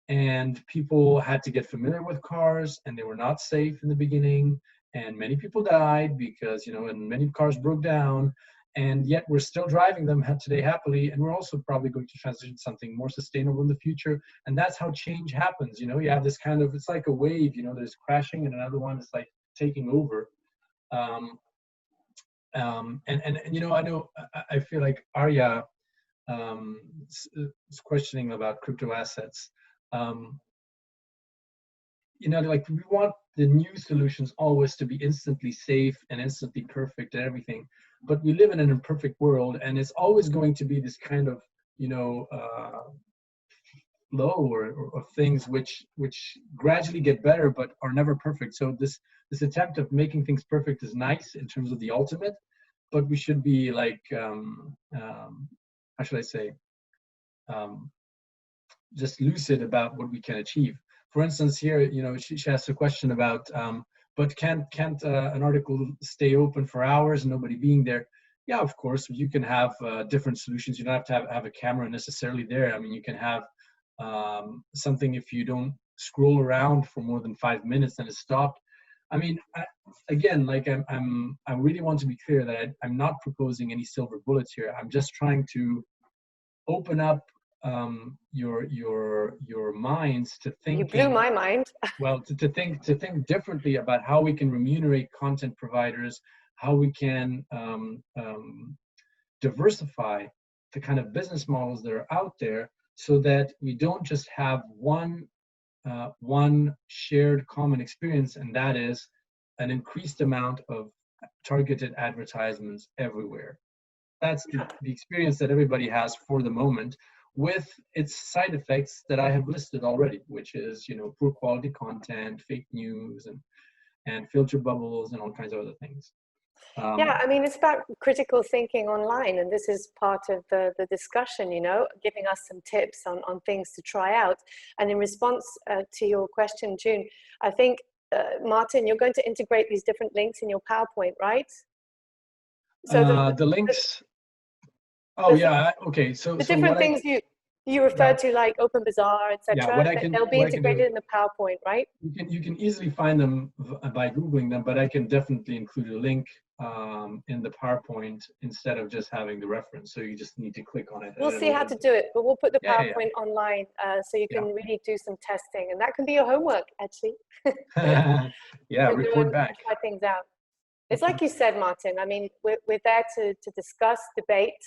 and people had to get familiar with cars, and they were not safe in the beginning, and many people died because, you know, and many cars broke down. And yet we're still driving them today happily, and we're also probably going to transition to something more sustainable in the future. And that's how change happens. You know, you have this kind of, it's like a wave, you know, there's crashing and another one is like taking over. And you know, I feel like Arya is questioning about crypto assets. You know, like we want the new solutions always to be instantly safe and instantly perfect and everything. But we live in an imperfect world, and it's always going to be this kind of, you know, flow or things which gradually get better but are never perfect. So this attempt of making things perfect is nice in terms of the ultimate, but we should be like, how should I say, just lucid about what we can achieve. For instance, here, you know, she asked a question about, but can't an article stay open for hours and nobody being there? yeah, of course, you can have different solutions. You don't have to have a camera necessarily there. I mean, you can have something, if you don't scroll around for more than 5 minutes and it's stopped. I mean, again, like I really want to be clear that I'm not proposing any silver bullets here. I'm just trying to open up your minds to thinking. You blew my mind. Well, to think differently about how we can remunerate content providers, how we can diversify the kind of business models that are out there, so that we don't just have one shared common experience, and that is an increased amount of targeted advertisements everywhere. That's the experience that everybody has for the moment, with its side effects that I have listed already, which is, you know, poor quality content, fake news, and filter bubbles, and all kinds of other things. Yeah, I mean, it's about critical thinking online, and this is part of the discussion, you know, giving us some tips on things to try out. And in response to your question, June, I think, Martin, you're going to integrate these different links in your PowerPoint, right? So the links. Oh yeah, okay. So the different things you referred to, like Open Bazaar, etc. They'll be integrated in the PowerPoint, right? You can easily find them by Googling them, but I can definitely include a link in the PowerPoint instead of just having the reference. So you just need to click on it. We'll see how to do it, but we'll put the PowerPoint online so you can really do some testing, and that can be your homework, actually. Yeah, report back. Try things out. It's like you said, Martin. I mean, we're there to discuss, debate,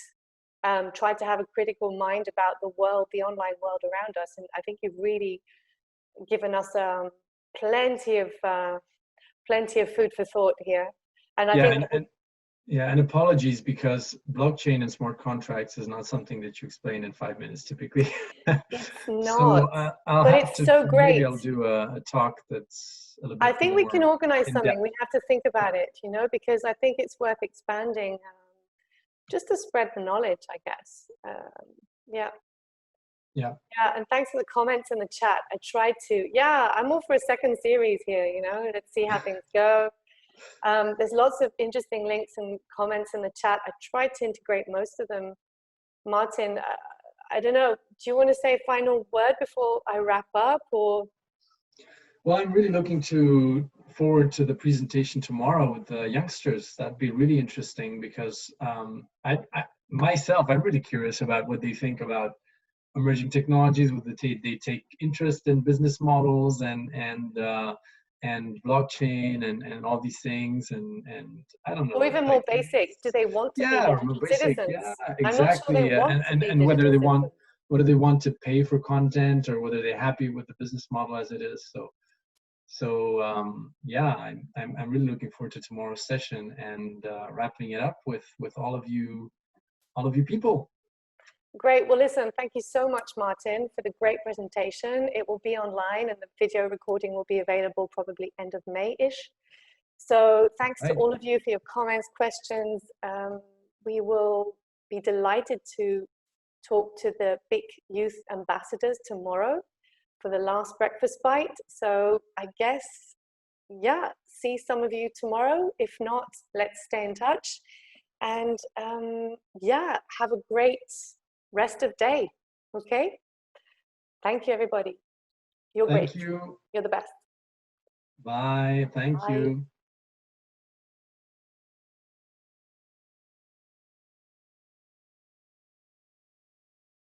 try to have a critical mind about the world, the online world around us. And I think you've really given us plenty of food for thought here. And I think and apologies, because blockchain and smart contracts is not something that you explain in 5 minutes typically. It's not. So but it's so great. Maybe I'll do a talk that's a little bit. I think we can organize something. We have to think about it, you know, because I think it's worth expanding. Just to spread the knowledge, I guess. Yeah, and thanks for the comments in the chat. I tried to, I'm all for a second series here, you know, let's see how things go. There's lots of interesting links and comments in the chat. I tried to integrate most of them. Martin, I don't know, do you want to say a final word before I wrap up, or? Well, I'm really looking forward to the presentation tomorrow with the youngsters. That'd be really interesting, because I'm really curious about what they think about emerging technologies, whether they take interest in business models and blockchain and all these things, and I don't know. Or even more basic, do they want to be digital citizens? Yeah, exactly. And whether they want to pay for content, or whether they're happy with the business model as it is. So I'm really looking forward to tomorrow's session and wrapping it up with all of you people. Great. Well, listen, thank you so much, Martin, for the great presentation. It will be online, and the video recording will be available probably end of May-ish. So thanks to all of you for your comments, questions. We will be delighted to talk to the big youth ambassadors tomorrow for the last breakfast bite. So I guess, see some of you tomorrow. If not, let's stay in touch. And have a great rest of day. Okay? Thank you, everybody. You're great. Thank you. You're the best. Bye. Thank you.